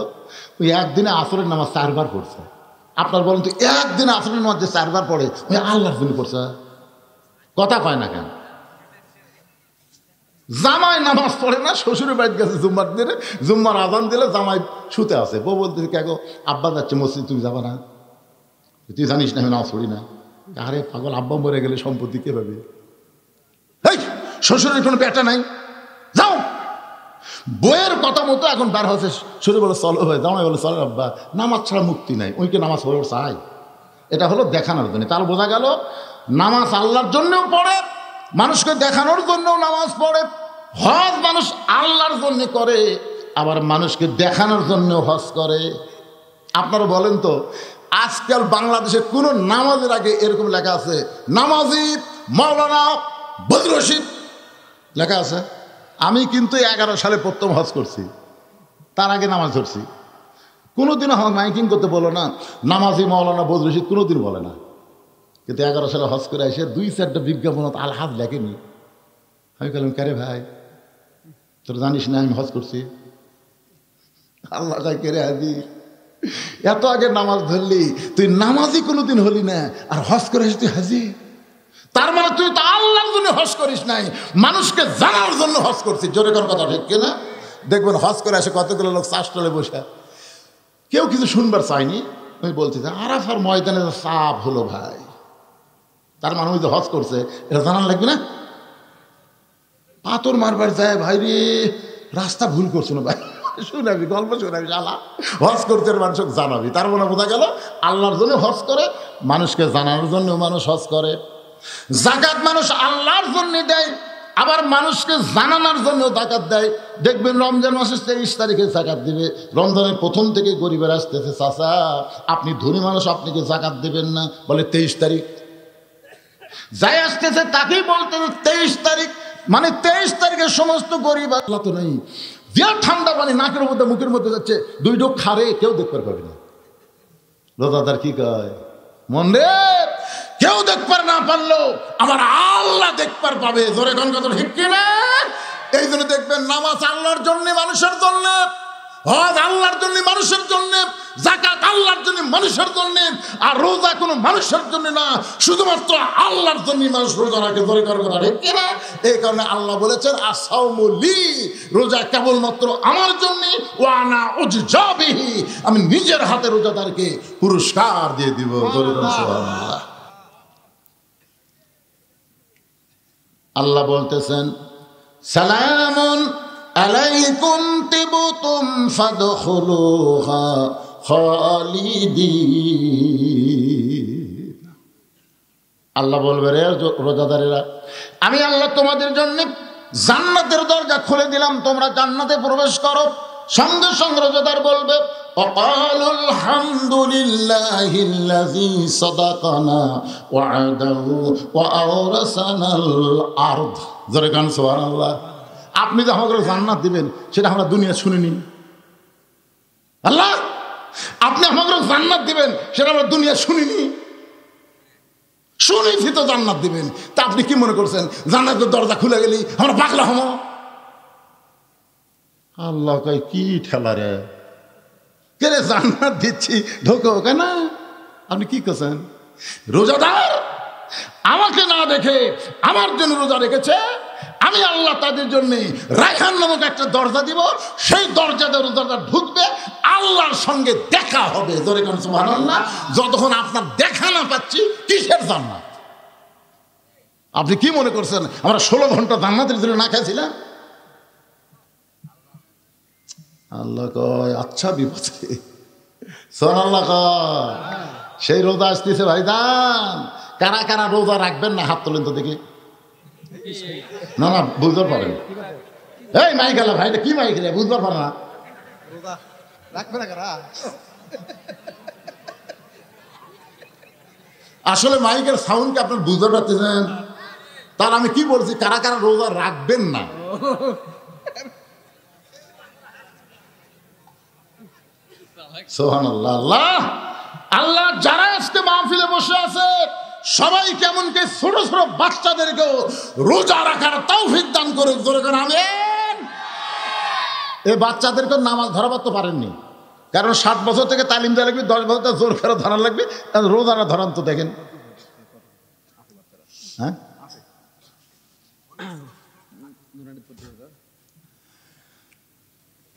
ওই একদিনে আসরের নামাজ 4 বার পড়ছে। আপনার বলেন তো, একদিনে আসরের নামাজ যে 4 বার পড়ে ওই আল্লাহর জন্য পড়ছে? কথা কয় না কেন? জামাই নামাজ পড়ে না, শ্বশুরের বাড়িতে গেছে জুম্মার দিনে, জুম্মার আজান দিলে জামাই শুতে আছে, বউ বলতে কেন আব্বা যাচ্ছে মসজিদ, তুমি যাবা না? তুই জানিস না আমি নামাজ পড়ি না? আরে পাগল, আব্বা মরে গেলে সম্পত্তি কে পাবে? এই শ্বশুরের কোনো পেটা নাই, যাও। বইয়ের কথা মতো এখন বার হচ্ছে, শ্বশুর বলে চলো ভাই, জামাই বলে চলো আব্বা, নামাজ ছাড়া মুক্তি নাই, ওইকে নামাজ পড়ে চাই। এটা হলো দেখানোর জন্য। তার বোঝা গেল নামাজ আল্লাহর জন্যও পড়ে, মানুষকে দেখানোর জন্যও নামাজ পড়ে। হজ মানুষ আল্লাহর জন্য করে, আবার মানুষকে দেখানোর জন্যও হজ করে। আপনারা বলেন তো, আজকাল বাংলাদেশে কোনো নামাজের আগে এরকম লেখা আছে, নামাজি মাওলানা বদরুল রশিদ লেখা আছে? আমি কিন্তু 11 সালে প্রথম হজ করছি, তার আগে নামাজ ধরছি। কোনোদিনও আমার মাইকিং করতে বলো না নামাজি মাওলানা বদরুল রশিদ, কোনোদিন বলে না। কিন্তু 11 সালে হজ করে এসে 2-4টা বিজ্ঞাপন আলহাজ লেখেনি। আমি বললাম, কারে ভাই তোর জানিস না আমি হজ করছি? আল্লাহ কেরে হাজি, এত আগে নামাজ ধরলি, তুই নামাজি কোনোদিন হলি না, আর হজ করে এসে তুই হাজি। তার মানে তুই তো আল্লাহর জন্য হজ করিস নাই, মানুষকে জানার জন্য হজ করছিস। জোরে কোন কথা ঠিক কিনা? দেখবেন হজ করে এসে কতগুলো লোক চাষটলে বসে, কেউ কিছু শুনবার চায়নি। আমি বলছি যে আরাফার ময়দানে চাপ হলো ভাই, তার মানে ওই যে হজ করছে এটা জানার লাগবে না? পাথর মারবার যায় ভাই রে, রাস্তা ভুল করছো না ভাই, শুনাবি গল্প শোনাবি, শালা হজ করতে মানুষকে জানাবি। তার মানে বোঝা গেল আল্লাহর জন্য হজ করে, মানুষকে জানানোর জন্য মানুষ হজ করে। যাকাত মানুষ আল্লাহর জন্য দেয়, আবার মানুষকে জানানোর জন্য যাকাত দেয়। দেখবেন রমজান মাসের 23 তারিখে যাকাত দিবে, রমজানের প্রথম থেকে গরিবের আসতেছে, চাচা আপনি ধনী মানুষ, আপনি কি যাকাত দেবেন না? বলে 23 তারিখ যাই আসতেছে তাকেই বলতে 23 তারিখ, মানে 23 তারিখের সমস্ত গরিব। আল্লাহ তো নেই, যে ঠান্ডা পানি নাকের মধ্যে মুখের মধ্যে যাচ্ছে, 2 ঢোক খারে কেউ দেখতে পাবে না। রোজাদার কি কয়, মন রে কেউ দেখবার না পারলো আমার আল্লাহ দেখবার পাবে। জোরে কোন কথা ঠিক কিনা? এই জন্য দেখবেন নামাজ আল্লাহর জন্য, মানুষের জন্য, হজ আল্লাহর জন্য, মানুষের জন্য, যাকাত আল্লাহর জন্য, মানুষের জন্য, আর রোজা কোনো মানুষের জন্য না, শুধুমাত্র আল্লাহর জন্য মানুষ রোজা রাখে। জোরে কোন কথা ঠিক কিনা? এই কারণে আল্লাহ বলেছেন আসাউমু লি, রোজা কেবলমাত্র আমার জন্য, ওয়া আনা উজজা বিহি, আমি নিজের হাতে রোজাদারকে পুরস্কার দিয়ে দিব। জোরে কোন সুবহানাল্লাহ। আল্লাহ বলতেছেন সালামুন আলাইকুম তিবতুম ফাদখুলুহা খালিদিন। আল্লাহ বলবে, রে রোজাদারেরা, আমি আল্লাহ তোমাদের জন্য জান্নাতের দরজা খুলে দিলাম, তোমরা জান্নাতে প্রবেশ করো। সঙ্গে সঙ্গে রোজাদার বলবে وقالوا الحمد لله الذي صدقنا وعده وأورثنا الأرض। জোরে গান সুবহানাল্লাহ। আপনি যে আমাকে জান্নাত দিবেন সেটা আমরা দুনিয়া শুনিনি। আল্লাহ আপনি আমাকে জান্নাত দিবেন সেটা আমরা দুনিয়া শুনিনি, শুনেছি তো জান্নাত দিবেন। তা আপনি কি মনে করছেন জান্নাতের দরজা খুলে গেলি আমরা পাগলা হবো? আল্লাহ কয় কি ঠেলা রে, কে রে জান্নাত দিচ্ছি ঢোকো কেন? আপনি কি করছেন? রোজাদার আমাকে না দেখে আমার জন্য রোজা রেখেছে, আমি আল্লাহ তাদের জন্য রায়হান নামক একটা দরজা দিব, সেই দরজাতে রোজাদার ঢুকবে, আল্লাহর সঙ্গে দেখা হবে। জোরে কোন সুবহানাল্লাহ। যতক্ষণ আপনার দেখা না পাচ্ছি কিসের জান্নাত? আপনি কি মনে করছেন আমরা 16 ঘন্টা জান্নাতের জন্য না খাইছিলাম? আল্লাহ কয় আচ্ছা বিপদে সুবহানাল্লাহ কয় সেই রোজা আসতেছে ভাইজান। কারা কারা রোজা রাখবেন না হাত তোলেন তো দেখি। না না বুঝতে পারেন, এই মাইকেলা ভাই কি মাইকেলা বুঝতে পারে না আসলে মাইকের সাউন্ডকে আপনার বুঝতে পারতেছেন? তাহলে আমি কি বলছি, কারা কারা রোজা রাখবেন না? সুবহানাল্লাহ। আল্লাহ আল্লাহ যারা আজকে মাহফিলে বসে আছে সবাই কেমন কে ছোট ছোট বাচ্চাদেরকেও রোজা রাখার তৌফিক দান করে জোরে করে আমিন। এই বাচ্চাদেরকে নামাজ ধরাবার তো পারেননি, কারণ 7 বছর থেকে তালিম দেওয়া লাগবে, 10 বছর থেকে জোর করে ধরা লাগবে। রোজারা ধরান তো দেখেন। হ্যাঁ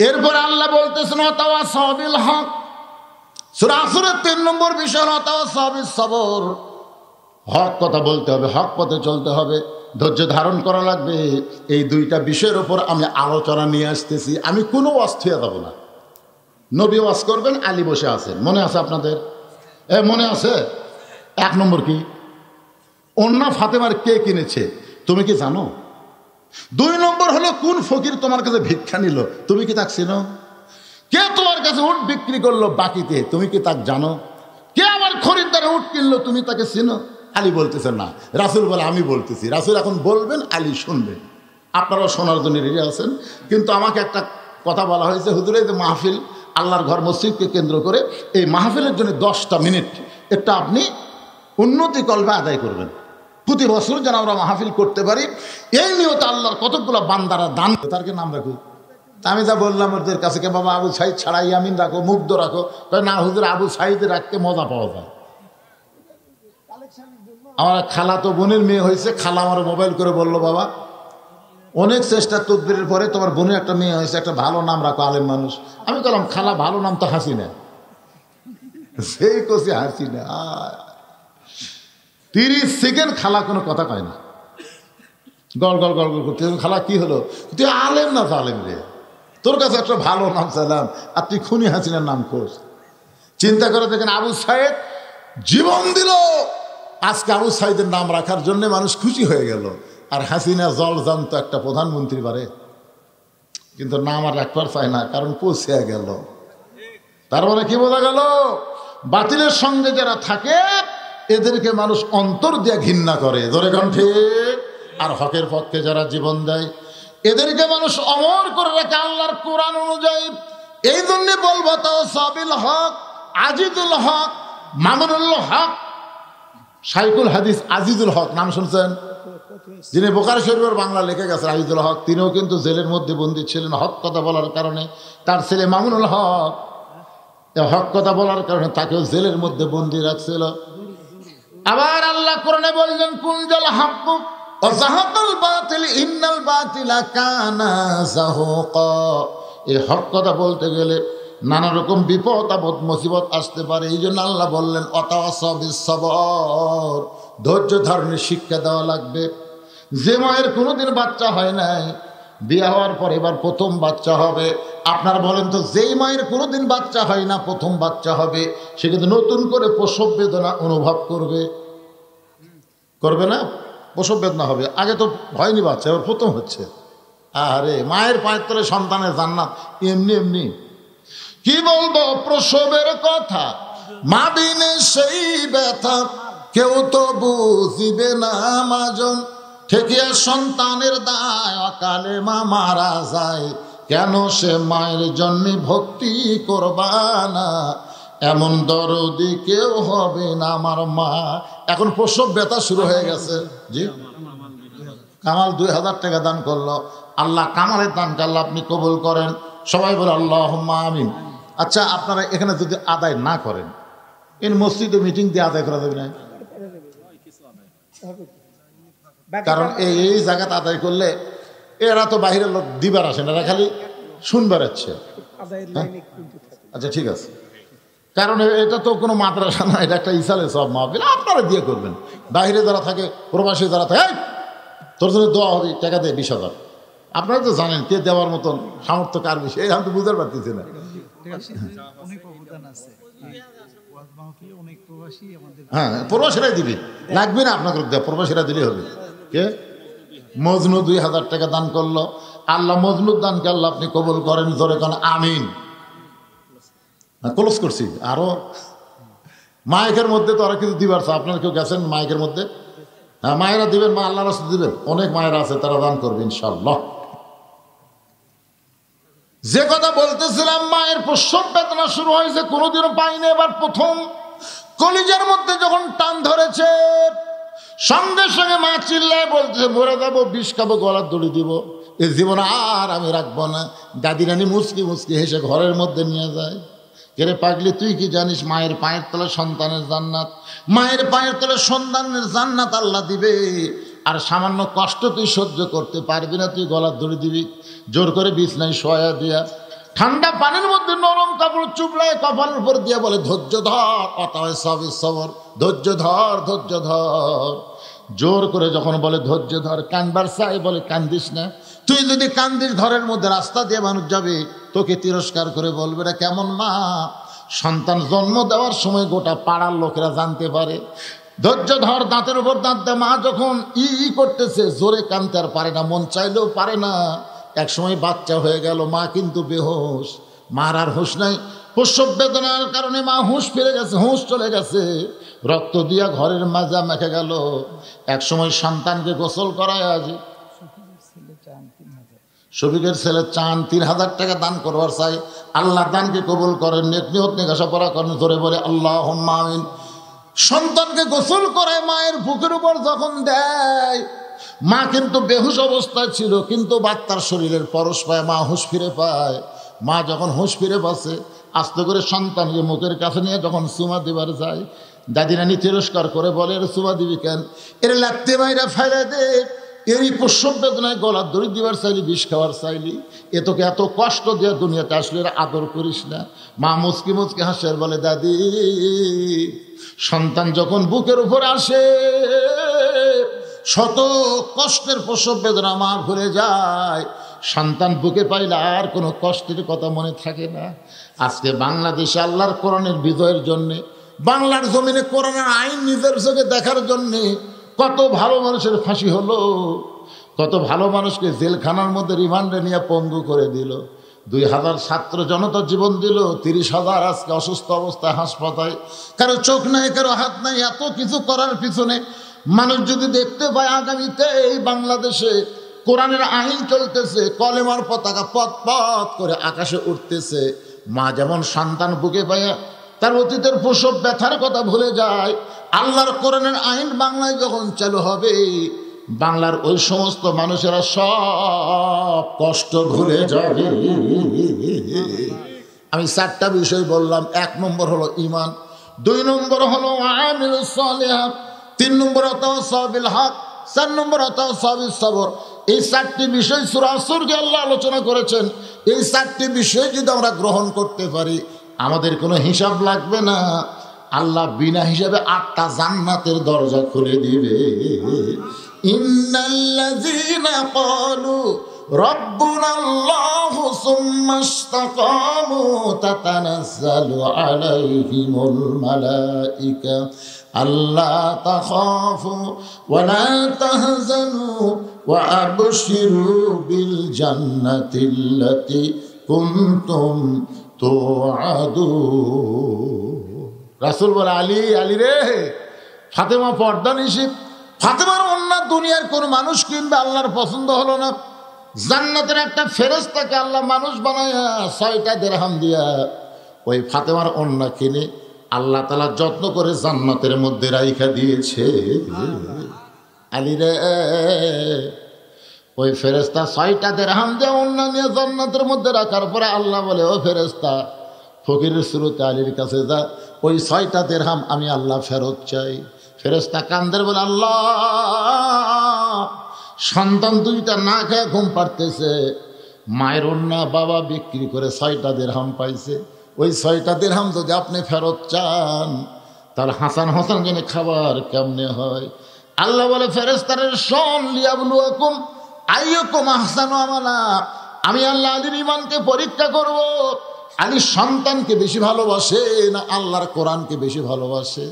এরপর আল্লাহ বলতেছেন ওয়াতাওয়াসাউ বিল হক। সূরা আসরের 3 নম্বর বিষয় ওয়াতাওয়াসাউ বিস সবর। হক কথা বলতে হবে, হক পথে চলতে হবে, ধৈর্য ধারণ করা লাগবে। এই 2টা বিষয়ের উপর আমি আলোচনা নিয়ে আসতেছি। আমি কোনো অস্থির যাব না। নবী ওয়াজ করবেন, আলী বসে আছেন, মনে আছে আপনাদের? মনে আছে? 1 নম্বর কি, ওন্না ফাতেমার কে কিনেছে তুমি কি জানো? 2 নম্বর হলো কোন ফকির তোমার কাছে ভিক্ষা নিল তুমি কি তাকে চিনো? কে তোমার কাছে উট বিক্রি করলো বাকিতে তুমি কি তাকে জানো? কে আমার খরিদ্দারে উট কিনলো তুমি তাকে চিনো? আলী বলতেছেন না, রাসূল বলে আমি বলতেছি। রাসূল এখন বলবেন, আলী শুনবেন। আপনারাও শোনার জন্য রেডি আছেন। কিন্তু আমাকে একটা কথা বলা হয়েছে, হুজুর এই যে মাহফিল আল্লাহর ঘর মসজিদকে কেন্দ্র করে, এই মাহফিলের জন্য 10টা মিনিট একটা আপনি উন্নতি কল্পে আদায় করবেন। প্রতি বছর যেন আমরা মাহফিল করতে পারি এই নিয়তে আল্লাহর কতগুলো বান্দারা দান তারকে নাম রাখো। আমি যা বললাম ওদের কাছে কে বাবা আবু সাইদ ছাড়া ইয়ামিন রাখো, মুগ্ধ রাখো। না হুজুর আবু সাইদ রাখতে মজা পাওয়া যায়। আমার খালা তো বোনের মেয়ে হয়েছে, খালা আমার মোবাইল করে বললো বাবা অনেক চেষ্টা তদবিরের পরে তোমার বোনের একটা মেয়ে হয়েছে, একটা ভালো নাম রাখো, আলেম মানুষ। আমি বললাম খালা ভালো নাম তো হাসিনা। সেই কষি হাসিনা। 30 সেকেন্ড খালা কোনো কথা কয় না, গল গল গল গল করতে। খালা কি হলো? তুই আলেম না আলেম রে, তোর কাছে একটা ভালো নাম চাইলাম আর তুই খুনি হাসিনার নাম খোঁজ। চিন্তা করে দেখেন, আবু সাইদ জীবন দিল আজকে আবু সাইদের নাম রাখার জন্য, মানুষ খুশি হয়ে গেল। আর হাসিনা জল জানতো একটা প্রধানমন্ত্রী বারে, কিন্তু নাম আর রাখবার চায় না, কারণ পৌঁছে গেল। তার মানে কি বোঝা গেল? বাতিলের সঙ্গে যারা থাকে এদেরকে মানুষ অন্তর দিয়ে ঘৃণা করে, ধরে কণ্ঠে। আর হকের পক্ষে যারা জীবন দেয় এদেরকে মানুষ অমর করে রাখে আল্লাহর কোরআন অনুযায়ী। এই জন্য বলবো তাওয়াসাউ বিল হক, আজিজুল হক, মামুনুল হক, শাইখুল হাদিস আজিজুল হক নাম শুনছেন? যিনি বুখারী শরীফের বাংলা লিখে গেছেন আজিজুল হক, তিনিও কিন্তু জেলের মধ্যে বন্দী ছিলেন হক কথা বলার কারণে। তার ছেলে মামুনুল হক হক কথা বলার কারণে তাকেও জেলের মধ্যে বন্দী রাখছিল। আবার আল্লাহ কোরআনে বললেন কুল জাল হাক্কু ওয়া যাহাকাল বাতিল ইন্নাল বাতিলা কানা যাহুকা। এই হক কথা বলতে গেলে নানা রকম বিপদ আপদ মুসিবত আসতে পারে। এই জন্য আল্লাহ বললেন ওয়াতাওয়াসাউ বিস সবর, ধৈর্য ধারণের শিক্ষা দেওয়া লাগবে। যে মায়ের কোনোদিন বাচ্চা হয় নাই, বিয়ে হওয়ার পর এবার প্রথম বাচ্চা হবে। আপনার বলেন তো, যেই মায়ের কোনোদিন বাচ্চা হয় না প্রথম বাচ্চা হবে, সে কিন্তু নতুন করে প্রসব বেদনা অনুভব করবে, করবে না? প্রসব বেদনা হবে। আগে তো হয়নি বাচ্চা, এবার প্রথম হচ্ছে। আরে মায়ের পায়ের তলে সন্তানের জান্নাত এমনি এমনি। কি বলবো প্রসবের কথা, মা বিনে সেই ব্যথা কেউ তো বুঝিবে না। মাজন ঠেকিয়া সন্তানের দায়, অকালে মা মারা যায়, কেন সে মায়ের জন্য ভক্তি করবা না? এমন দরদি কেউ হবে না আমার মা। এখন প্রসব ব্যথা শুরু হয়ে গেছে। জি কামাল 2000 টাকা দান করলো। আল্লাহ কামালের দানকে আল্লাহ আপনি কবুল করেন। সবাই বলে আল্লাহুম্মা আমিন। আচ্ছা আপনারা এখানে যদি আদায় না করেন, এই মসজিদে মিটিং দিয়ে আদায় করা যাবে না? কারণ এই জায়গাতে আদায় করলে এরা তো বাইরের লোক দিবার আসে না, এরা খালি শুনবার আছে। আচ্ছা ঠিক আছে, কারণ এটা তো কোনো মাদ্রাসা না, এটা একটা ইসালে সব মাহফিল, আপনারা দিয়ে করবেন। বাইরে যারা থাকে, প্রবাসী যারা থাকে, তোর জন্য দোয়া হবে, টাকা দেয় 20,000। আপনারা তো জানেন কে দেওয়ার মতন সামর্থ্য কার বেশি, এই আমি তো বুঝতে পারতেছি না। হ্যাঁ, প্রবাসীরাই দিবে, লাগবে না আপনাকে দেওয়া, প্রবাসীরা দিলে হবে। কে? মজনু 2,000 টাকা দান করলো। আল্লাহ মজনুর দানকে আল্লাহ আপনি কবুল করেন, জোরে কারণ আমিন। ক্লোজ করছি। আরো মাইকের মধ্যে তো আরো কিছু দিবার, আপনারা কেউ গেছেন মাইকের মধ্যে? হ্যাঁ, মায়েরা দিবেন, মা আল্লাহ রাস্তা দিবেন, অনেক মায়েরা আছে, তারা দান করবে ইনশাআল্লাহ। যে কথা বলতেছিলাম, মায়ের প্রসব বেদনা শুরু হয়েছে, কোনোদিনও পাইনি, এবার প্রথম। কলিজার মধ্যে যখন টান ধরেছে, সঙ্গে সঙ্গে মা চিল্লায় বলতেছে, মরে যাবো, বিষ খাবো, গলার দড়ি দিব, এই জীবন আর আমি রাখবো না। দাদি রানী মুচকি মুচকি হেসে ঘরের মধ্যে নিয়ে যায়। কেরে পাগলি, তুই কি জানিস মায়ের পায়ের তলে সন্তানের জান্নাত, মায়ের পায়ের তলে সন্তানের জান্নাত আল্লাহ দিবে। আর সামান্য কষ্ট তুই সহ্য করতে পারবি না, তুই গলার দড়ি দিবি। জোর করে বিছনায় শোয়া দিয়া ঠান্ডা পানির মধ্যে নরম কাপড় চুপড়ায় কপালের উপর দিয়ে বলে, ধৈর্য ধর, অতএব সবে সবর, ধৈর্য ধর, ধৈর্য ধর। জোর করে যখন বলে ধৈর্য ধর, কানবার চাই, বলে কান্দিস না। তুই যদি কান্দিস, ঘরের মধ্যে রাস্তা দিয়ে মানুষ যাবে, তোকে তিরস্কার করে বলবে, এটা কেমন মা? সন্তান জন্ম দেওয়ার সময় গোটা পাড়ার লোকেরা জানতে পারে। ধৈর্য ধর, দাঁতের উপর দাঁত দেয়। মা যখন ই করতেছে, জোরে কানতে আর পারে না, মন চাইলেও পারে না। এক সময় বাচ্চা হয়ে গেল, মা কিন্তু বেহুশ, মার আর হুঁশ নাই। প্রসব বেদনার কারণে মা হুঁশ ফিরে গেছে, হুঁশ চলে গেছে, রক্ত দিয়া ঘরের মাজা মেখে গেল। এক সময় সন্তানকে গোসল করায়, আজ শফিকের ছেলে চান 3,000 টাকা দান করবার চাই। আল্লাহ দানকে কবুল করেন, নেক নিয়ত নেকাশা পড়া করেন, ধরে বলে আল্লাহুম্মা আমিন। সন্তানকে গোসল করায় মায়ের বুকের উপর যখন দেয়, মা কিন্তু বেহুশ অবস্থায় ছিল, কিন্তু বাচ্চার শরীরের পরশ পায়, মা হুঁশ ফিরে পায়। মা যখন হুঁশ ফিরে পাচ্ছে, আস্তে করে সন্তানকে মুখের কাছে নিয়ে যখন চুমা দিবার যায়, দাদি রানী তিরস্কার করে বলে, এর চুমা দিবি কেন? এর লাগতে মাইরা ফেলে দে, এরই প্রসব বেদনায় গলার দড়ি দিবার চাইলি, বিষ খাওয়ার চাইলি, এ তোকে এত কষ্ট দিয়ে দুনিয়াতে আসলে এর আদর করিস না। মা মুচকি মুচকি হাসে আর বলে, দাদি, সন্তান যখন বুকের উপর আসে, শত কষ্টের প্রসব বেদনা মা ভুলে যায়। সন্তান বুকে পাইলে আর কোনো কষ্টের কথা মনে থাকে না। আজকে বাংলাদেশে আল্লাহর কোরআনের বিজয়ের জন্যে, বাংলার জমিনে কোরআনের আইন নিজের চোখে দেখার জন্যে কত ভালো মানুষের ফাঁসি হলো, কত ভালো মানুষকে জেলখানার মধ্যে রিমান্ডে নিয়ে পঙ্গু করে দিল। 2,000 ছাত্র জনতা জীবন দিল, 30,000 আজকে অসুস্থ অবস্থায় হাসপাতালে, কারো চোখ নাই, কারো হাত নাই। এত কিছু করার পিছনে মানুষ যদি দেখতে পায় আগামীতে এই বাংলাদেশে কোরআনের আইন চলতেছে, কলেমার পতাকা পথ পথ করে আকাশে উঠতেছে, মা যেমন সন্তান বুকে পায় তার অতীতের প্রসব ব্যথার কথা ভুলে যায়। আল্লাহর কোরআনের আইন বাংলায় যখন চালু হবে, বাংলার ওই সমস্ত মানুষেরা সব কষ্ট ভুলে যাবে। আমি 4টা বিষয় বললাম। 1 নম্বর হলো ঈমান, 2 নম্বর হলো আমিলুস সালিহাত, 3 নম্বর তাওয়াসসুল বিল হক, 4 নম্বর তাওয়াসসুল বিস সবর। এই 4টি বিষয় সূরা আসরকে আল্লাহ আলোচনা করেছেন। এই 4টি বিষয় যদি আমরা গ্রহণ করতে পারি, আমাদের কোনো হিসাব লাগবে না। আল্লাহ বিনা হিসাবে 8টা জান্নাতের দরজা খুলে দিবে। ইন্নাল্লাযীনা ক্বালু রাব্বুনাল্লাহু সুম্মা ইসতাকামু তাতানাজ্জালু আলাইহিমুল মালায়েকা আল্লা তাখাফু ওয়া লা তাহজানু ওয়া আবশিরু বিল জান্নাতিল্লাতী কুনতুম তুআদুন। রাসূল বলে, আলী, আলী রে, ফাতেমা পর্দা নিষিদ্ধ। ফাতেমার ওন্না দুনিয়ার কোন মানুষ কিনবে, আল্লাহর পছন্দ হলো না। জান্নাতের একটা ফেরেশতাকে আল্লাহ মানুষ বানায়া 6টা দিরহাম দিয়া ওই ফাতেমার ওন্না কিনে আল্লাহ তাআলা যত্ন করে জান্নাতের মধ্যে রাইখা দিয়েছে। আলী রে, ওই ফেরেশতা 6টা দিরহাম দিয়ে ওন্না নিয়ে জান্নাতের মধ্যে রাখার পরে আল্লাহ বলে, ও ফেরেশতা, ফকিরের সুরতে আলীর কাছে যা, ওই 6টা দিরহাম আমি আল্লাহ ফেরত চাই। ফেরেশতা কান্দের বলে, আল্লাহ, সন্তান 2টা না খেয়ে ঘুম পাড়তেছে, মায়ের ওন্না বাবা বিক্রি করে 6টা দিরহাম পাইছে, ওই 6টা দিরহাম যদি আপনি ফেরত চান তার হাসান হাসান জেনে খাবার কেমনে হয়। আল্লাহ বলে ফেরেশতাদের শোন, লিয়াবলুয়াকুম আইয়ুকুম আহসানু আমালা, আমি আল্লাহ আলীর ইমানকে পরীক্ষা করব, আলী সন্তানকে বেশি ভালোবাসে না আল্লাহর কোরআনকে বেশি ভালোবাসে।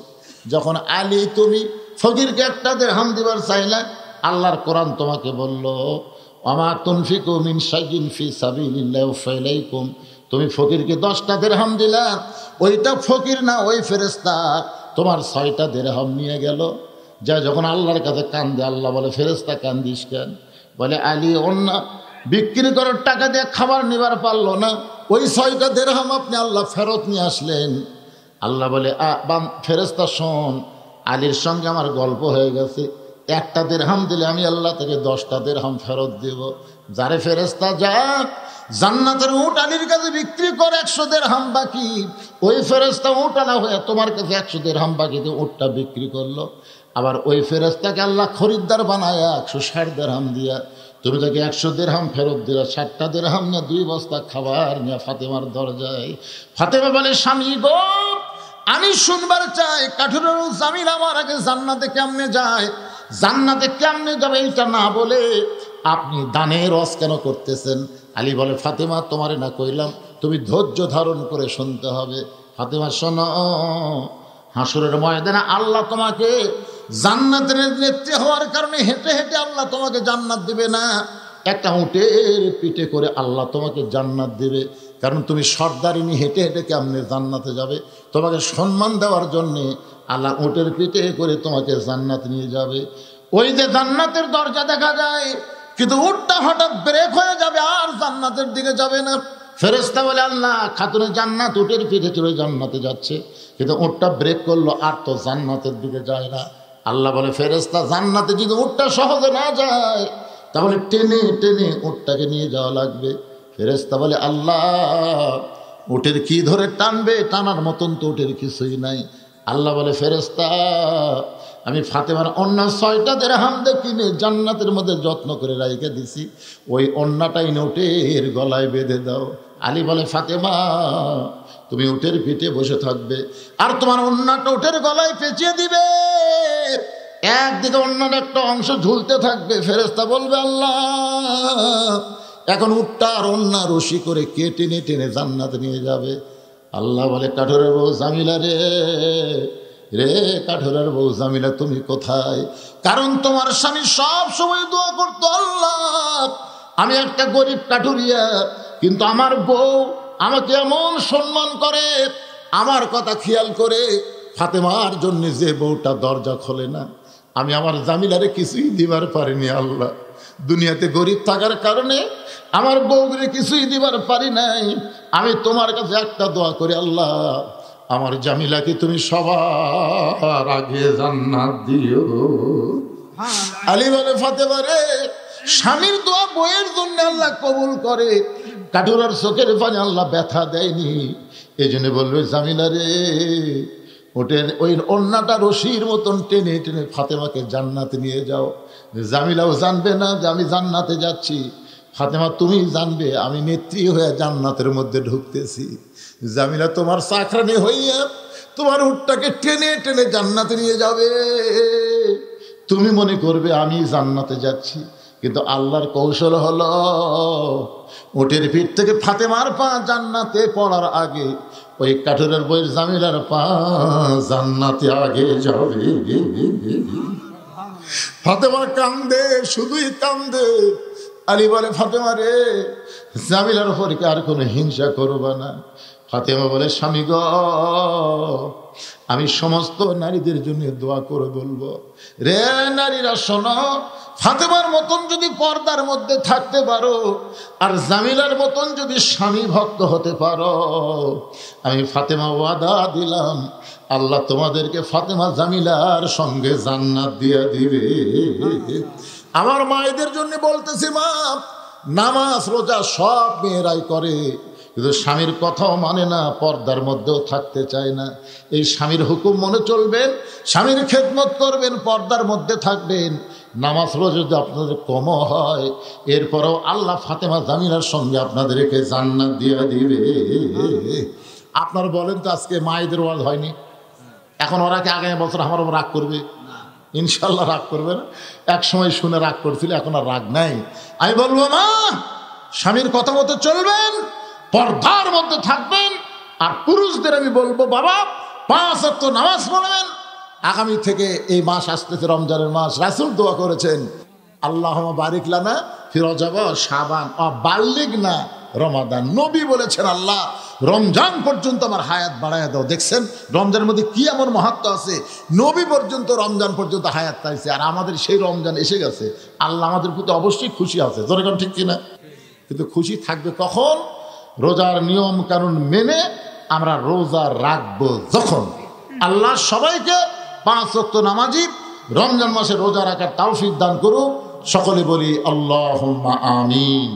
যখন আলী তুমি ফকিরকে একটা দিরহাম দিবার চাইলে, আল্লাহর কোরআন তোমাকে বলল ওয়ামা তুনফিকু মিন শাইইন ফি সাবিলিল্লাহি ফাইলাইকুম, তুমি ফকিরকে 10টা দিরহাম দিলা, ওইটা ফকির না, ওই ফেরেশতা তোমার 6টা দিরহাম নিয়ে গেল। যা যখন আল্লাহর কাছে কান্দে, আল্লাহ বলে ফেরেশতা কান্দিস কেন? বলে আলী অন্য বিক্রি করার টাকা দিয়ে খাবার নিবার পারলো না, ওই 6টা দিরহাম আপনি আল্লাহ ফেরত নিয়ে আসলেন। আল্লাহ বলে ফেরেশতা শোন, আলীর সঙ্গে আমার গল্প হয়ে গেছে, একটা দিরহাম দিলে আমি আল্লাহ থেকে 10টা দিরহাম ফেরত দেব। যারে ফেরেশতা যা জান্নাতের উট আলীর কাছে বিক্রি করে 100 দিরহাম বাকি, ওই ফেরেশতা উট আলা হয়ে তোমার কাছে 100 দিরহাম বাকিতে উটটা বিক্রি করলো। আবার ওই ফেরেশতাকে আল্লাহ খরিদ্দার বানায় 160 দিরহাম দিয়া, তুমি তাকে 100 দিরহাম ফেরত দিলা, 60টা দিরহাম নিয়ে 2 বস্তা খাবার নিয়ে ফাতেমার দরজায়। ফাতেমা বলে স্বামী গো, আমি শুনবার চাই কাঠুরের জামিল আমার আগে জান্নাতে কেমনে যায়, জান্নাতে কেমনে যাবে এইটা না বলে আপনি দানের রস কেন করতেছেন? আলী বলে ফাতেমা তোমারে না কইলাম তুমি ধৈর্য ধারণ করে শুনতে হবে। ফাতেমা শোনো, হাসরের ময়দানে আল্লাহ তোমাকে জান্নাতের নেত্রী হওয়ার কারণে হেঁটে হেঁটে আল্লাহ তোমাকে জান্নাত দিবে না, একটা উটের পিঠে করে আল্লাহ তোমাকে জান্নাত দিবে। কারণ তুমি সর্দারিনী, হেঁটে হেঁটে কেমনে জান্নাতে যাবে? তোমাকে সম্মান দেওয়ার জন্যে আল্লাহ উটের পিঠে করে তোমাকে জান্নাত নিয়ে যাবে। ওই যে জান্নাতের দরজা দেখা যায়, কিন্তু উটটা হঠাৎ ব্রেক হয়ে যাবে আর জান্নাতের দিকে যাবে না। ফেরেশতা বলে আল্লাহ খাতুনে জান্নাত উটের পিঠে চড়ে জান্নাতে যাচ্ছে, কিন্তু উটটা ব্রেক করলো আর তো জান্নাতের দিকে যায় না। আল্লাহ বলে ফেরেশতা জান্নাতে যদি উটটা সহজে না যায় তাহলে টেনে টেনে উটটাকে নিয়ে যাওয়া লাগবে। ফেরেশতা বলে আল্লাহ উটের কি ধরে টানবে, টানার মতন তো উটের কিছুই নাই। আল্লাহ বলে ফেরেশতা আমি ফাতেমার অন্য 6টা দিরহাম কিনে জান্নাতের মধ্যে যত্ন করে রাইখে দিছি, ওই অন্যটাই উটের গলায় বেঁধে দাও। আলী বলে ফাতেমা তুমি উটের পিঠে বসে থাকবে আর তোমার অন্যটা উটের গলায় পেঁচিয়ে দিবে, একদিকে অন্যান্য একটা অংশ ঝুলতে থাকবে। ফেরেশতা বলবে আল্লাহ এখন উটটা আর অন্য রশি করে কে টেনে টেনে জান্নাতে নিয়ে যাবে? আল্লাহ বলে কাঠুরের বউ জামিলা রে, রে কাঠুরের বউ জামিলা তুমি কোথায়? কারণ তোমার স্বামী সব সময় দোয়া করতো, আল্লাহ আমি একটা গরিব কাঠুরিয়া, কিন্তু আমার বউ আমাকে এমন সম্মান করে, আমার কথা খেয়াল করে ফাতেমার জন্য যে বউটা দরজা খোলে না, আমি আমার জামিলারে কিছুই দিবার পারিনি। আল্লাহ দুনিয়াতে গরিব থাকার কারণে আমার বউকে কিছুই দিবার পারি নাই, আমি তোমার কাছে একটা দোয়া করি আল্লাহ আমার জামিলাকে তুমি সবার আগে জান্নাত দিও। আলী বলে ফাতেমা রে, স্বামীর দোয়া বউয়ের জন্য আল্লাহ কবুল করে, কাঠুরার চোখের পানি আল্লাহ ব্যথা দেয়নি। এই জন্য বলবে জামিলা রে ওটের ওই অন্যটা রশির মতন টেনে টেনে ফাতেমাকে জান্নাতে নিয়ে যাও। জামিলাও জানবে না যে আমি জান্নাতে যাচ্ছি, ফাতেমা তুমি জানবে আমি নেত্রী হয়ে জান্নাতের মধ্যে ঢুকতেছি। জামিলা তোমার চাকরানি হইয়া তোমার উটটাকে টেনে টেনে জান্নাতে নিয়ে যাবে, তুমি মনে করবে আমি জান্নাতে যাচ্ছি, কিন্তু আল্লাহর কৌশল হলো উটের পিঠ থেকে ফাতেমার পা জান্নাতে পড়ার আগে ওই কাঠুরের বইয়ের জামিলার পা জান্নাতে আগে যাবে। ফাতেমা কান্দে, শুধুই কান্দে। আলী বলে ফাতেমা রে জামিলার উপর কি আর কোনো হিংসা করবা না? ফাতেমা বলে স্বামী গো আমি সমস্ত নারীদের জন্য দোয়া করে বলবো, রে নারীরা শোনো, ফাতেমার মতন যদি পর্দার মধ্যে থাকতে পারো আর জামিলার মতন যদি স্বামী ভক্ত হতে পারো, আমি ফাতেমা ওয়াদা দিলাম আল্লাহ তোমাদেরকে ফাতেমা জামিলার সঙ্গে জান্নাত দিয়ে দিবে। আমার মায়েদের জন্য বলতেছি মা, নামাজ রোজা সব মেয়েরাই করে, কিন্তু স্বামীর কথাও মানে না, পর্দার মধ্যেও থাকতে চায় না। এই স্বামীর হুকুম মনে চলবেন, স্বামীর খেদমত করবেন, পর্দার মধ্যে থাকবেন, নামাজ রোজা যদি আপনাদের কমও হয় এরপরেও আল্লাহ ফাতেমা জামিলার সঙ্গে আপনাদেরকে জান্নাত দিয়ে দিবে। আপনারা বলেন তো আজকে মায়েদের ওয়াজ হয়নি? এখন ওরা কি আগামী বছর আমার উপর রাগ করবে? ইনশাল্লাহ রাগ করবে না। এক সময় শুনে রাগ করছিল, এখন আর রাগ নাই। আমি বলবো মা, স্বামীর কথা মতো চলবেন, পর্দার মধ্যে থাকবেন। আর পুরুষদের আমি বলবো বাবা, 5 ওয়াক্ত নামাজ পড়বেন। আগামী থেকে এই মাস আসতেছে, রমজানের মাস। রাসূল দোয়া করেছেন, আল্লাহুম্মা বারিক লানা ফি রজব শাবান ও বাল্লিগনা রমাদান। নবী বলেছেন, আল্লাহ রমজান পর্যন্ত আমার হায়াত বাড়ায় দাও। দেখছেন রমজানের মধ্যে কি এমন মাহাত্ম্য আছে, নবী পর্যন্ত রমজান পর্যন্ত হায়াত পাইছে, আর আমাদের সেই রমজান এসে গেছে। আল্লাহ আমাদের প্রতি অবশ্যই খুশি আছে, যেরকম ঠিক কিনা? কিন্তু খুশি থাকবে কখন? রোজার নিয়ম কানুন মেনে আমরা রোজা রাখবো যখন। আল্লাহ সবাইকে 5 ওয়াক্ত নামাজি রমজান মাসে রোজা রাখার তৌফিক দান করুন। সকলে বলি আল্লাহুম্মা আমিন।